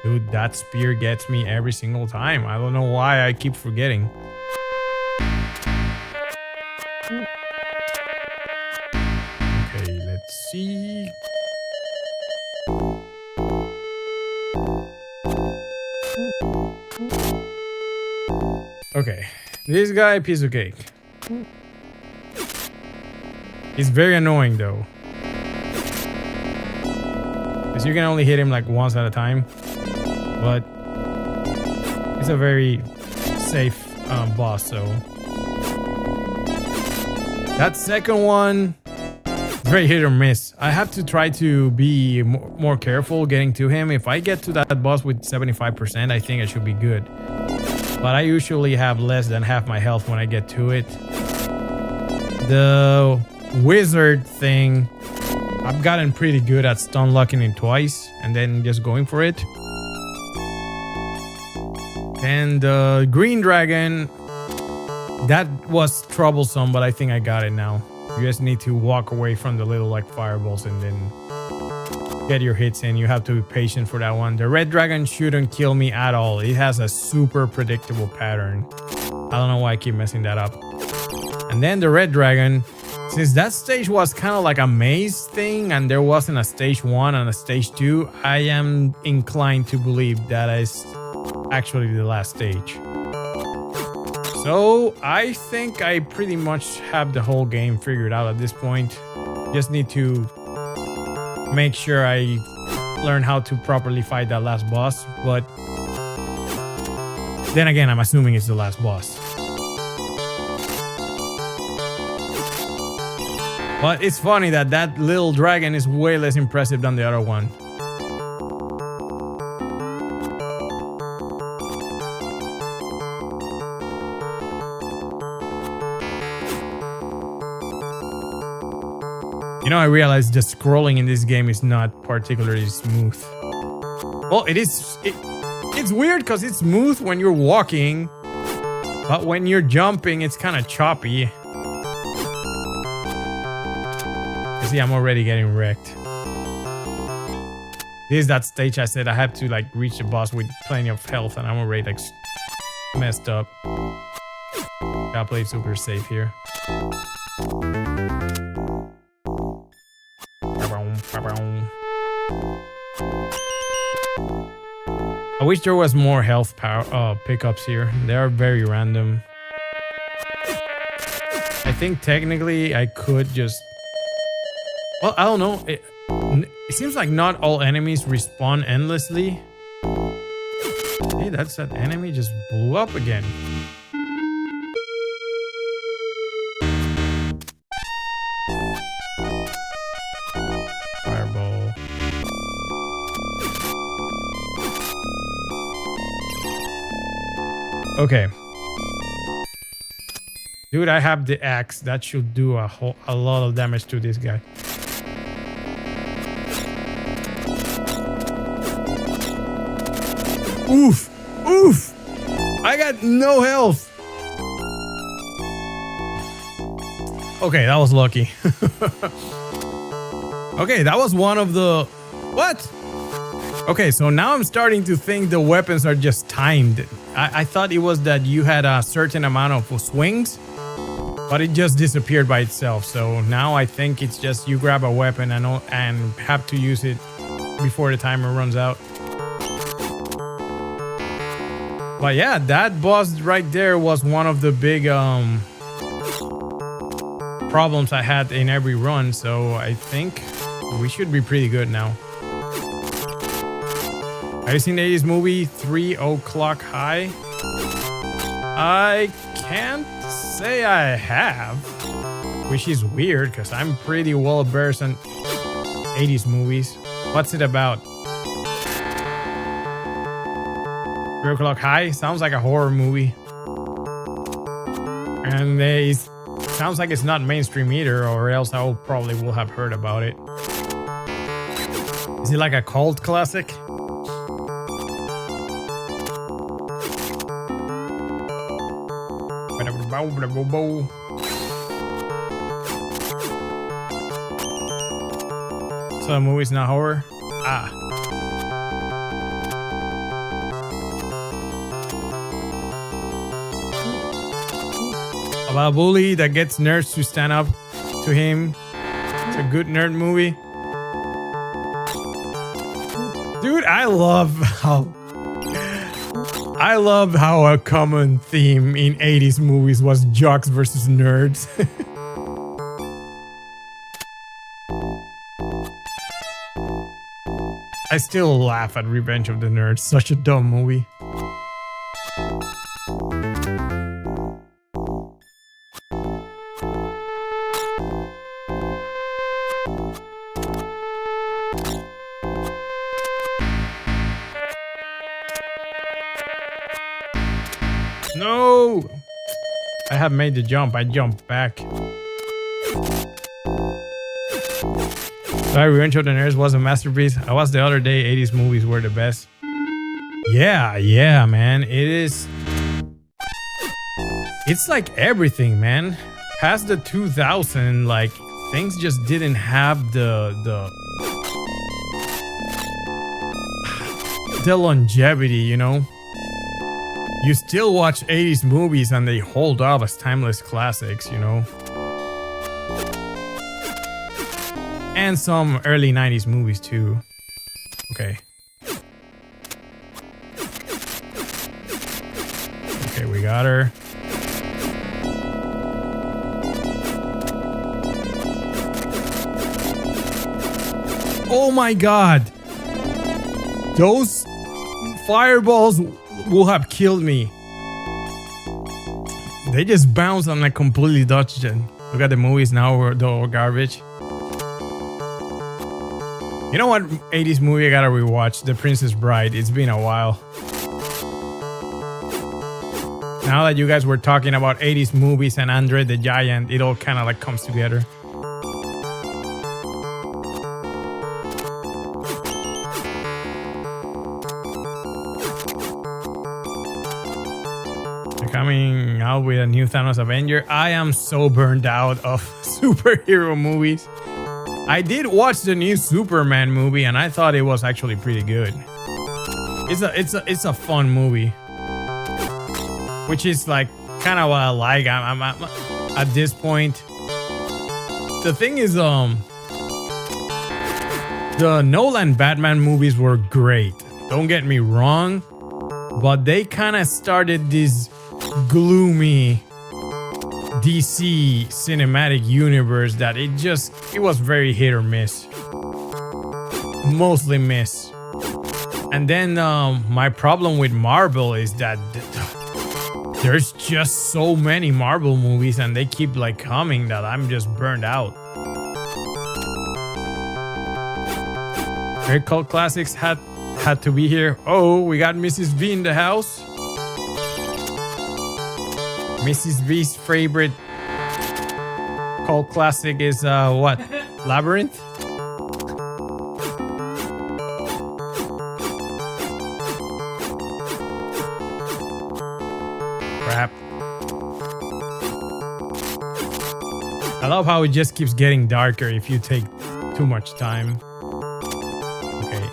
Dude, that spear gets me every single time. I don't know why I keep forgetting. See. Okay, this guy, piece of cake. He's very annoying though, because you can only hit him like once at a time, but it's a very safe boss. So that second one, very hit or miss. I have to try to be more careful getting to him. If I get to that boss with 75%, I think I should be good. But I usually have less than half my health when I get to it. The wizard thing, I've gotten pretty good at stun locking it twice and then just going for it. And the green dragon, that was troublesome, but I think I got it now. You just need to walk away from the little like fireballs and then get your hits in. You have to be patient for that one. The red dragon shouldn't kill me at all. It has a super predictable pattern. I don't know why I keep messing that up. And then the red dragon, since that stage was kind of like a maze thing and there wasn't a stage 1 and a stage 2, I am inclined to believe that is actually the last stage. So I think I pretty much have the whole game figured out at this point. Just need to make sure I learn how to properly fight that last boss. But then again, I'm assuming it's the last boss. But it's funny that that little dragon is way less impressive than the other one. You know, I realized the scrolling in this game is not particularly smooth. Well, it's weird because it's smooth when you're walking, but when you're jumping, it's kind of choppy. You see, I'm already getting wrecked. This is that stage I said I had to like reach the boss with plenty of health, and I'm already like messed up. Gotta play super safe here. I wish there was more health power pickups here. They are very random. I think technically I could just... Well, I don't know. It seems like not all enemies respawn endlessly. Hey, that's that enemy just blew up again. Fireball. Okay. Dude, I have the axe. That should do a lot of damage to this guy. Oof! Oof! I got no health. Okay, that was lucky. Okay, that was one of the... What? Okay, so now I'm starting to think the weapons are just timed. I thought it was that you had a certain amount of swings, but it just disappeared by itself. So now I think it's just you grab a weapon and have to use it before the timer runs out. But yeah, that boss right there was one of the big problems I had in every run. So I think we should be pretty good now. Have you seen the 80s movie 3 O'Clock High? I can't say I have, which is weird because I'm pretty well versed in 80s movies. What's it about? 3 O'Clock High sounds like a horror movie, and it sounds like it's not mainstream either, or else I probably will have heard about it. Is it like a cult classic? So the movie's not horror? Ah. About a bully that gets nerds to stand up to him. It's a good nerd movie. Dude, I love how a common theme in 80s movies was jocks versus nerds. I still laugh at Revenge of the Nerds. Such a dumb movie. No! I have made the jump. I jumped back. Sorry, Revenge of the Nerds was a masterpiece. I watched the other day, 80s movies were the best. Yeah, man. It is. It's like everything, man. Past the 2000, like, things just didn't have the longevity, you know? You still watch 80s movies and they hold up as timeless classics, you know? And some early 90s movies too. Okay. Okay, we got her. Oh my god! Those fireballs will have killed me. They just bounced and I completely dodged it. Look at the movies now, they're all garbage. You know what 80s movie I gotta rewatch? The Princess Bride. It's been a while. Now that you guys were talking about 80s movies and Andre the Giant, it all kind of like comes together. They're coming out with a new Thanos Avenger. I am so burned out of superhero movies. I did watch the new Superman movie and I thought it was actually pretty good. It's a fun movie, which is like kind of what I like. I'm at this point. The thing is, the Nolan Batman movies were great. Don't get me wrong, but they kind of started this gloomy DC cinematic universe that it was very hit or miss. Mostly miss. And then my problem with Marvel is that there's just so many Marvel movies and they keep like coming that I'm just burned out. Very cult classics had to be here. Oh, we got Mrs. V in the house. Mrs. V's favorite cult classic is what? Labyrinth? Crap. I love how it just keeps getting darker if you take too much time. Okay.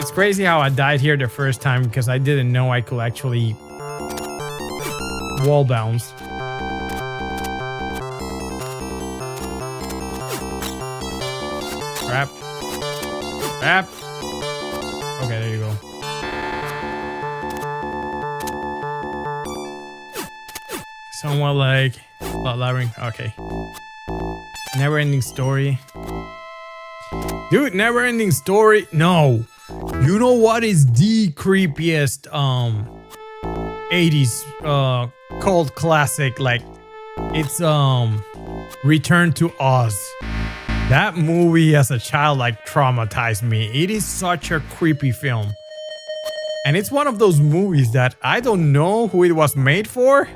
It's crazy how I died here the first time because I didn't know I could actually wall bounce. Crap. Crap. Okay, there you go. Somewhat like Labyrinth. Okay. Never ending story. Dude, never ending story. No. You know what is the creepiest 80s cult classic? Like, it's Return to Oz. That movie as a child like traumatized me. It is such a creepy film. And it's one of those movies that I don't know who it was made for.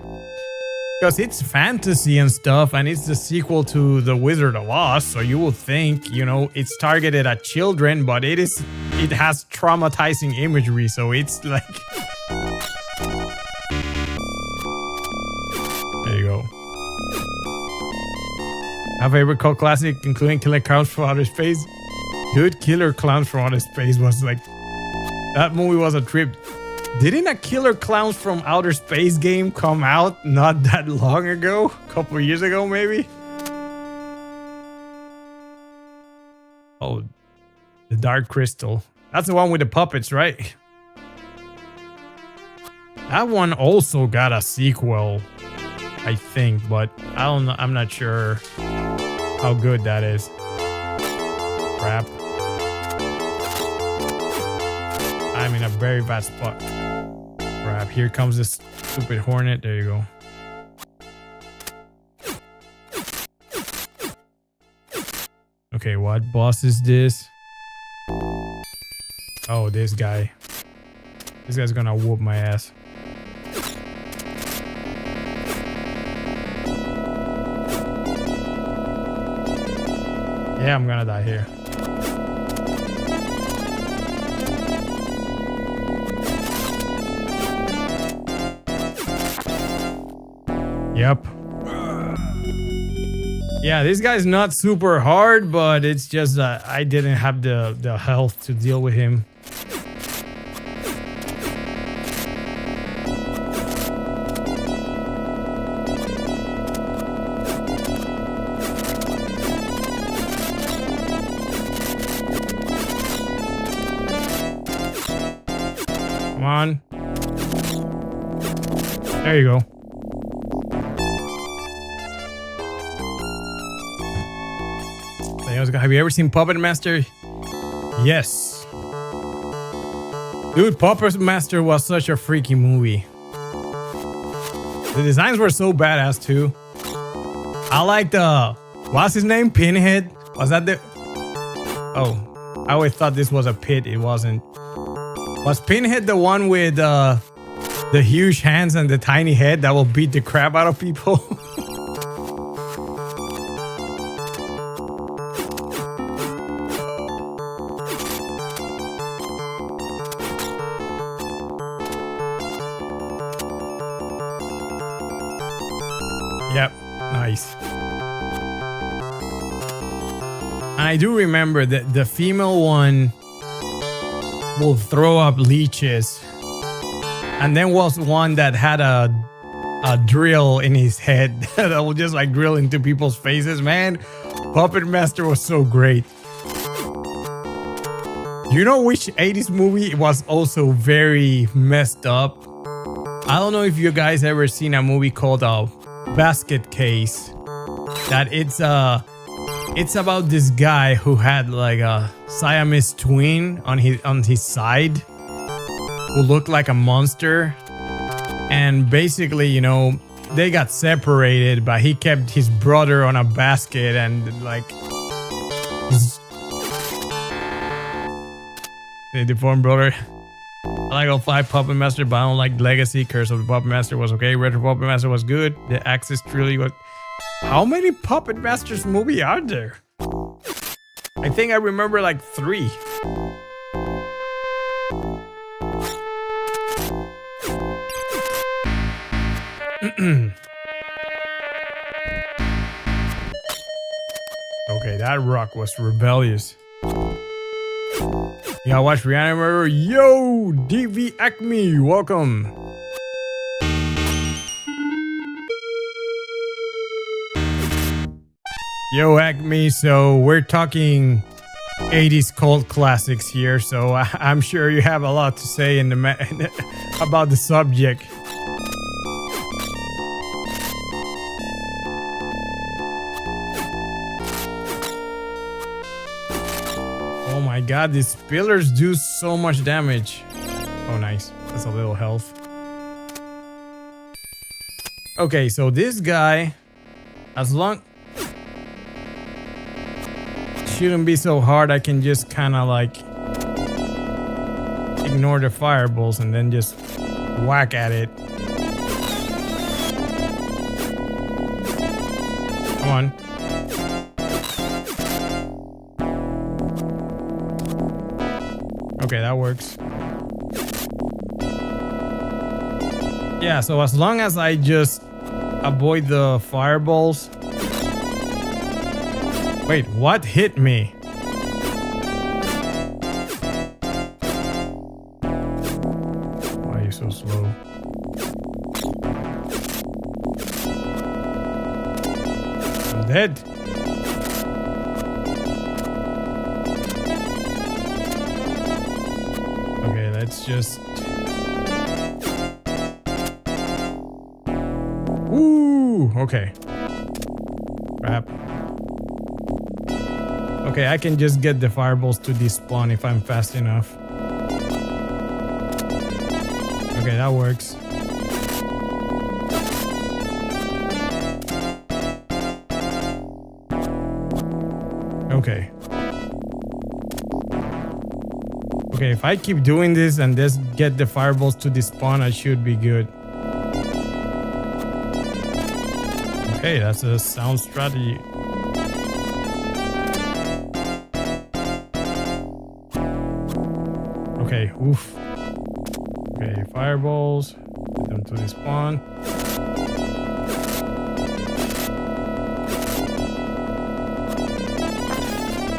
Because it's fantasy and stuff, and it's the sequel to The Wizard of Oz, so you would think, you know, it's targeted at children, but it has traumatizing imagery, so it's like... There you go. My favorite cult classic, including Killer Clowns from Outer Space. Dude, Killer Clowns from Outer Space was like... That movie was a trip. Didn't a Killer Clowns from Outer Space game come out not that long ago? A couple years ago, maybe? Oh, the Dark Crystal. That's the one with the puppets, right? That one also got a sequel, I think, but I don't know. I'm not sure how good that is. Crap. I'm in a very bad spot. Crap, here comes this stupid hornet. There you go. Okay, what boss is this? Oh, this guy. This guy's gonna whoop my ass. Yeah, I'm gonna die here. Yep. Yeah, this guy's not super hard, but it's just that I didn't have the health to deal with him. Come on. There you go. Have you ever seen Puppet Master? Yes. Dude, Puppet Master was such a freaky movie. The designs were so badass too. I like what's his name? Pinhead? Was that the... Oh, I always thought this was a pit. It wasn't. Was Pinhead the one with the huge hands and the tiny head that will beat the crap out of people? Yep, nice. And I do remember that the female one will throw up leeches. And then was one that had a drill in his head that would just like drill into people's faces. Man, Puppet Master was so great. You know which 80s movie was also very messed up? I don't know if you guys ever seen a movie called Basket Case. That it's about this guy who had like a Siamese twin on his side who looked like a monster. And basically, you know, they got separated, but he kept his brother on a basket and like the deformed brother. I like 05 Puppet Master, but I don't like Legacy. Curse of the Puppet Master was okay. Retro Puppet Master was good. The Axis Trilogy was... How many Puppet Masters movie are there? I think I remember like 3. Okay, that rock was rebellious. Yeah, watch Reanimator. Yo, DV Acme, welcome. Yo, Acme. So we're talking 80s cult classics here. So I'm sure you have a lot to say in the about the subject. Oh my god, these pillars do so much damage. Oh nice, that's a little health. Okay, so this guy, as long... shouldn't be so hard. I can just kind of like ignore the fireballs and then just whack at it. Come on. Okay, that works. Yeah, so as long as I just avoid the fireballs. Wait, what hit me? Why are you so slow? I'm dead. Okay, let's just... Ooh, okay. Crap. Okay, I can just get the fireballs to despawn if I'm fast enough. Okay, that works. Okay. Okay, if I keep doing this and just get the fireballs to despawn, I should be good. Okay, that's a sound strategy. Okay, oof. Okay, fireballs. Get them to despawn.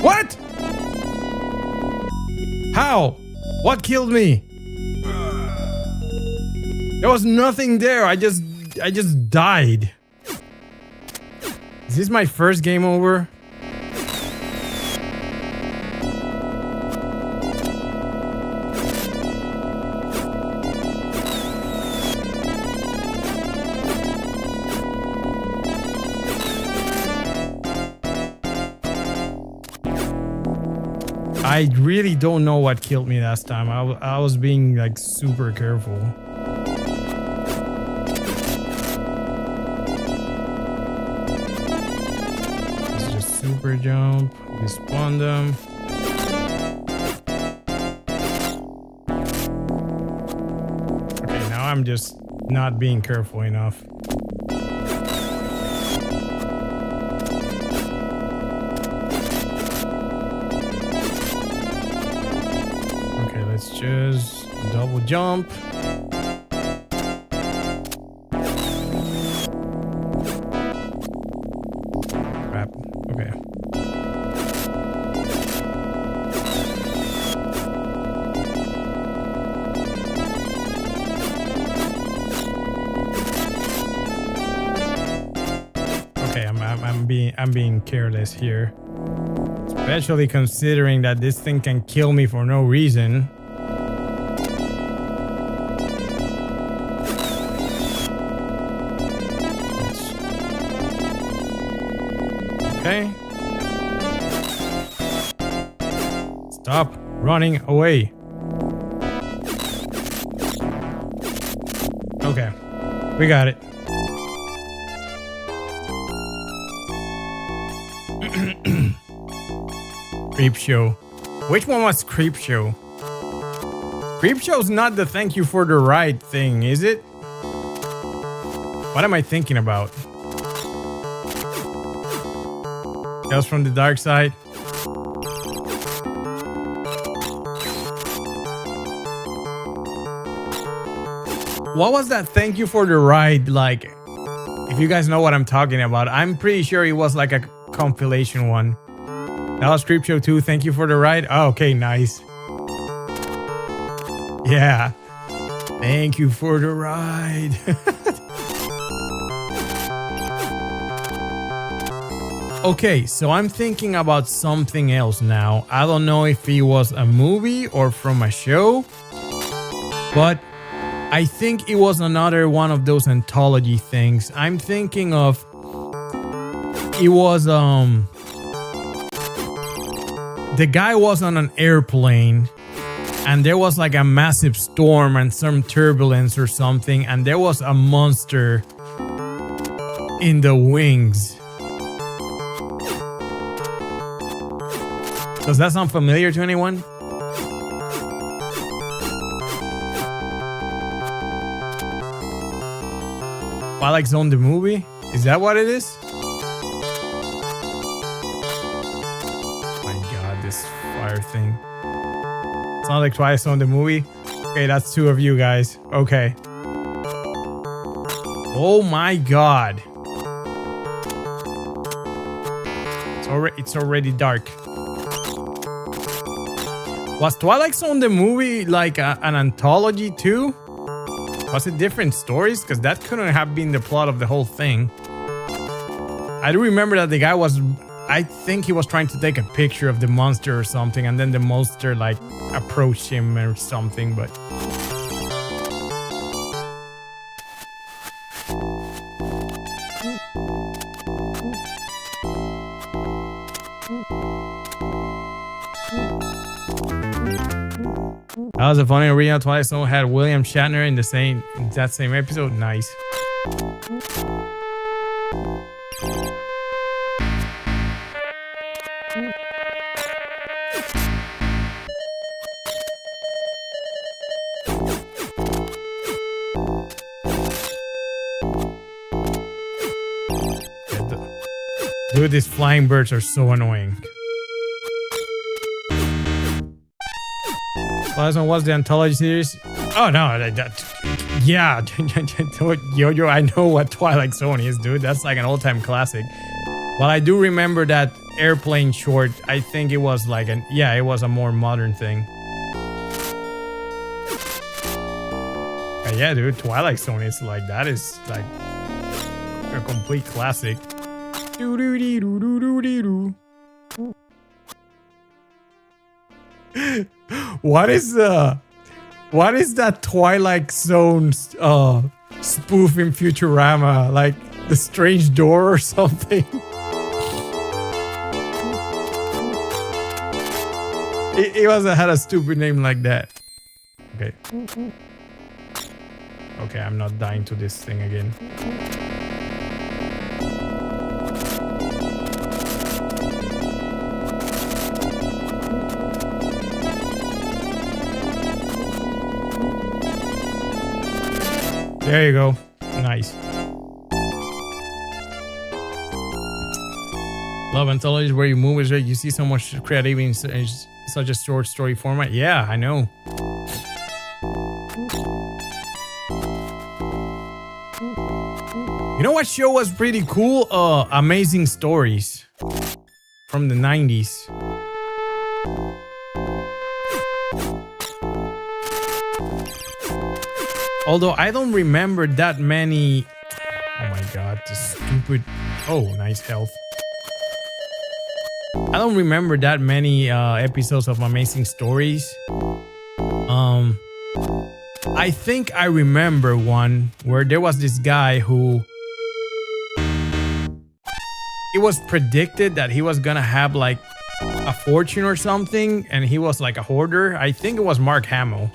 What? How? What killed me? There was nothing there. I just died. Is this my first game over? I really don't know what killed me last time. I was being like super careful. Let's just super jump, despawn them. Okay, now I'm just not being careful enough. Let's just double jump. Crap. Okay. I'm being careless here. Especially considering that this thing can kill me for no reason. Okay. Stop running away. Okay. We got it. Creep Show. Which one was Creep Show? Creep Show's not the thank you for the ride thing, is it? What am I thinking about? Tales from the Dark Side. What was that thank you for the ride like? If you guys know what I'm talking about, I'm pretty sure it was like a compilation one. That was Creep Show 2. Thank you for the ride. Oh, okay, nice. Yeah. Thank you for the ride. Okay, so I'm thinking about something else now. I don't know if it was a movie or from a show, but I think it was another one of those anthology things. I'm thinking of it was the guy was on an airplane and there was like a massive storm and some turbulence or something, and there was a monster in the wings. Does that sound familiar to anyone? Twilight Zone the movie? Is that what it is? My god, this fire thing. Sounds like Twilight Zone the movie. Okay, that's two of you guys. Okay. Oh my god. It's already dark. Was Twilight Zone the movie like an anthology too? Was it different stories? Because that couldn't have been the plot of the whole thing. I do remember that the guy was... I think he was trying to take a picture of the monster or something, and then the monster like approached him or something, but... That was a funny original Twilight Zone had William Shatner in that same episode. Nice. Dude, these flying birds are so annoying. Last one was the anthology series. Oh no, yeah, Yo-Yo, I know what Twilight Zone is, dude. That's like an all-time classic. But I do remember that airplane short. I think it was like it was a more modern thing. But yeah, dude, Twilight Zone is like, that is like a complete classic. What is that Twilight Zone spoof in Futurama? Like the Strange Door or something? It had a stupid name like that. Okay. Okay, I'm not dying to this thing again. There you go. Nice. Love anthologies where you move, you see so much creativity in such a short story format. Yeah, I know. You know what show was pretty cool? Amazing Stories from the 90s. Although I don't remember that many. Oh my god, this stupid. Oh, nice health. I don't remember that many episodes of Amazing Stories. I think I remember one where there was this guy who it was predicted that he was gonna have like a fortune or something, and he was like a hoarder. I think it was Mark Hamill.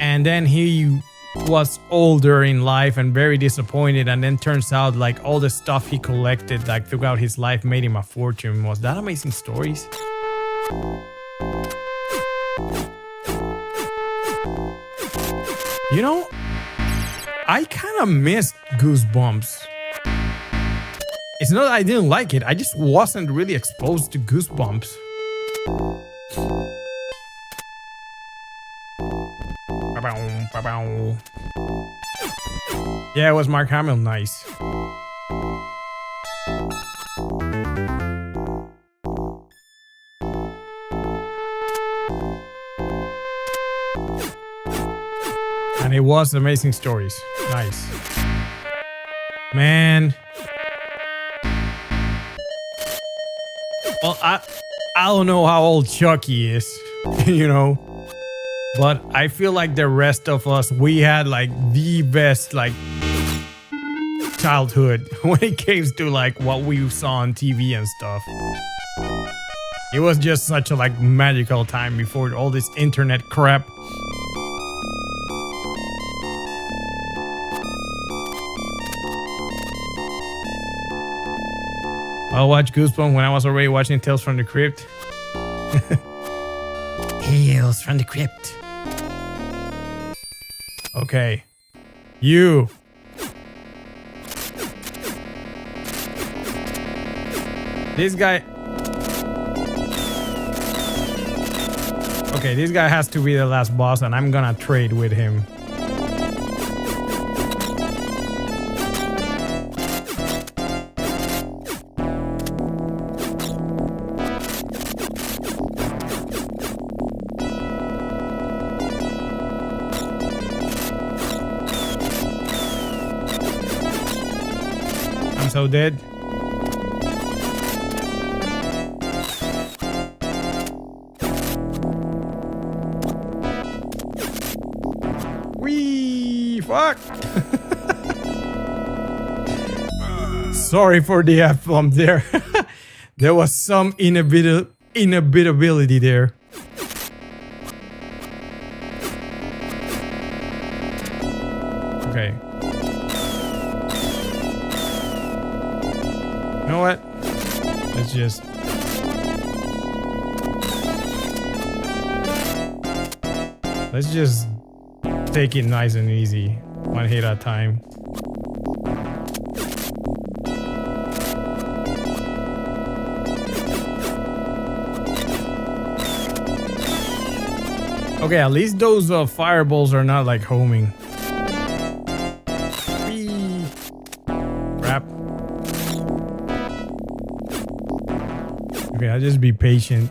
And then he was older in life and very disappointed, and then turns out like all the stuff he collected like throughout his life made him a fortune. Was that Amazing Stories? You know, I kind of missed Goosebumps. It's not that I didn't like it, I just wasn't really exposed to Goosebumps. Yeah, it was Mark Hamill. Nice. And it was Amazing Stories. Nice. Man. Well, I don't know how old Chucky is, you know. But I feel like the rest of us, we had like the best like childhood when it came to like what we saw on TV and stuff. It was just such a like magical time before all this internet crap. I watched Goosebumps when I was already watching Tales from the Crypt. Tales from the Crypt. Okay. You. This guy. Okay, this guy has to be the last boss, and I'm gonna trade with him. I'm so dead. Wee fuck. Sorry for the F-bomb there. There was some inability there. Okay. You know what? Let's just... Let's just take it nice and easy. One hit at a time. Okay, at least those fireballs are not like homing. Whee! Crap. Okay, I'll just be patient.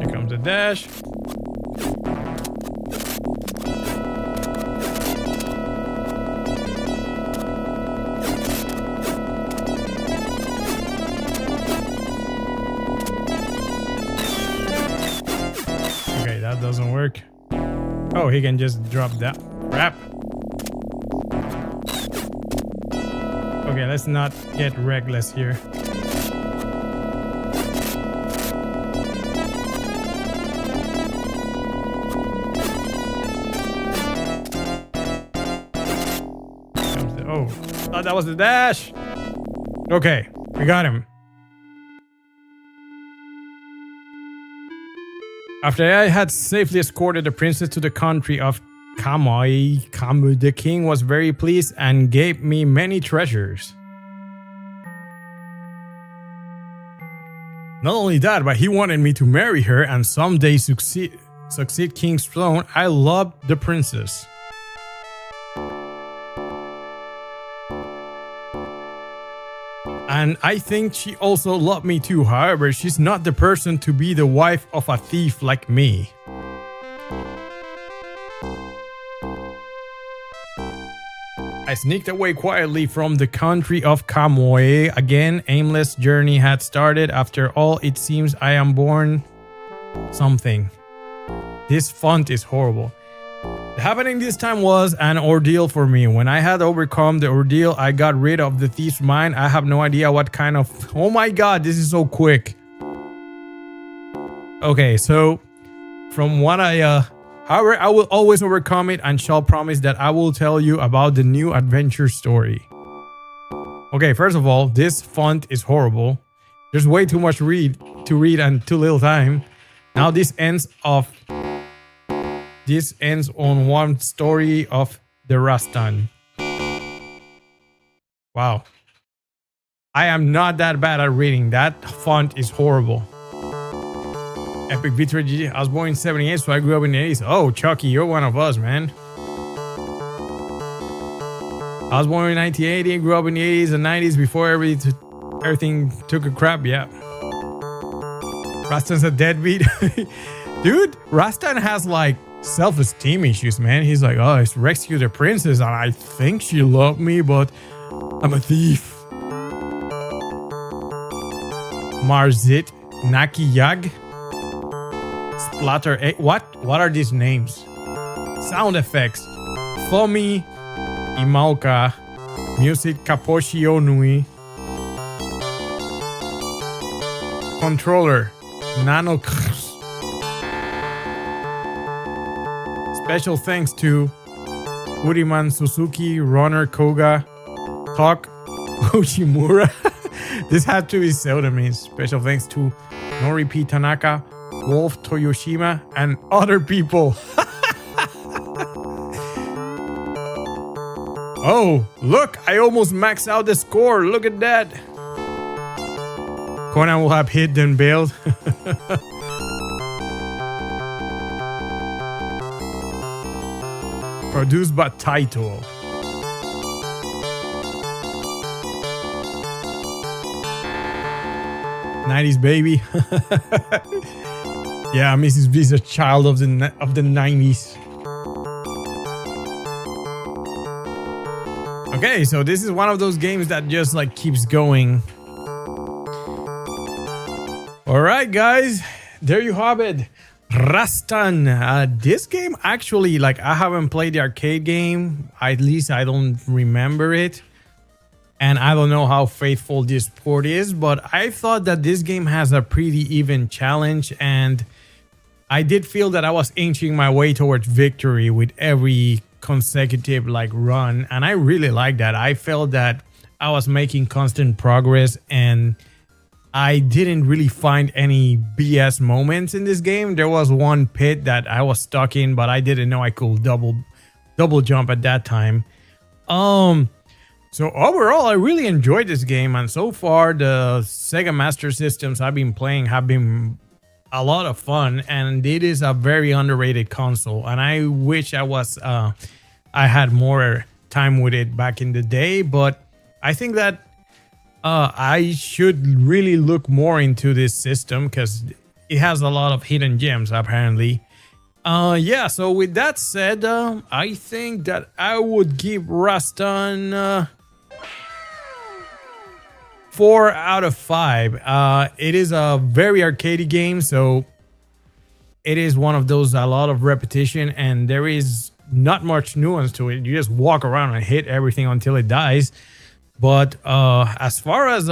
Here comes the dash. That doesn't work. Oh, he can just drop that crap. Okay, let's not get reckless here. Oh, thought that was the dash. Okay, we got him. After I had safely escorted the princess to the country of Kamui, the king was very pleased and gave me many treasures. Not only that, but he wanted me to marry her and someday succeed King's throne. I loved the princess. And I think she also loved me too. However, she's not the person to be the wife of a thief like me. I sneaked away quietly from the country of Kamoe. Again, aimless journey had started. After all, it seems I am born something. This font is horrible. The happening this time was an ordeal for me. When I had overcome the ordeal, I got rid of the thief's mind. I have no idea what kind of... Oh my god, this is so quick. Okay, so from what however, I will always overcome it and shall promise that I will tell you about the new adventure story. Okay, first of all, this font is horrible. There's way too much to read and too little time. Now this ends on one story of the Rastan. Wow. I am not that bad at reading. That font is horrible. Epic Victory. I was born in 78, so I grew up in the 80s. Oh, Chucky, you're one of us, man. I was born in 1980, grew up in the 80s and 90s before everything took a crap, yeah. Rastan's a deadbeat. Dude, Rastan has like self-esteem issues, man. He's like, oh, I rescued the princess and I think she loved me, but I'm a thief. Marzit Nakiyag. Splatter. What are these names? Sound effects. Fomi Imauka. Music Kaposhio Nui. Controller Nano. Special thanks to Uriman Suzuki, Runner Koga, Talk Oshimura. This had to be pseudonyms. Special thanks to Noripi Tanaka, Wolf Toyoshima, and other people. Oh, look, I almost maxed out the score. Look at that. Conan will have hit then bailed. Produced by Taito. '90s baby. Yeah, Mrs. V is a child of the 90s. Okay, so this is one of those games that just like keeps going. All right, guys, there you have it. Rastan. This game actually, like, I haven't played the arcade game. At least I don't remember it. And I don't know how faithful this port is, but I thought that this game has a pretty even challenge, and I did feel that I was inching my way towards victory with every consecutive like run, and I really like that. I felt that I was making constant progress, and I didn't really find any BS moments in this game. There was one pit that I was stuck in, but I didn't know I could double jump at that time. So overall, I really enjoyed this game, and so far the Sega Master Systems I've been playing have been a lot of fun, and it is a very underrated console, and I wish I had more time with it back in the day, but I think that I should really look more into this system because it has a lot of hidden gems apparently. Yeah, so with that said, I think that I would give Rastan 4 out of 5. It is a very arcadey game, so it is one of those, a lot of repetition, and there is not much nuance to it. You just walk around and hit everything until it dies. But as far as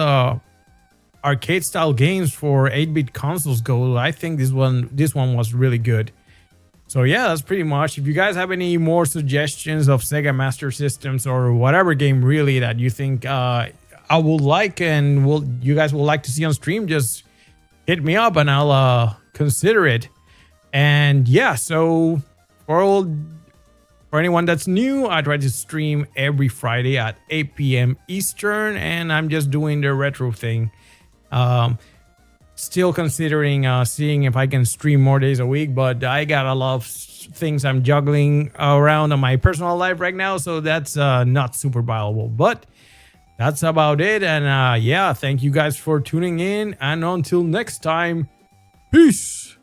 arcade style games for 8-bit consoles go, I think this one was really good. So yeah, that's pretty much. If you guys have any more suggestions of Sega Master Systems or whatever game really that you think I would like and you guys would like to see on stream, just hit me up and I'll consider it. And yeah, so for anyone that's new, I try to stream every Friday at 8 p.m. Eastern, and I'm just doing the retro thing. Still considering seeing if I can stream more days a week, but I got a lot of things I'm juggling around on my personal life right now, so that's not super viable. But that's about it. And yeah, thank you guys for tuning in. And until next time, peace.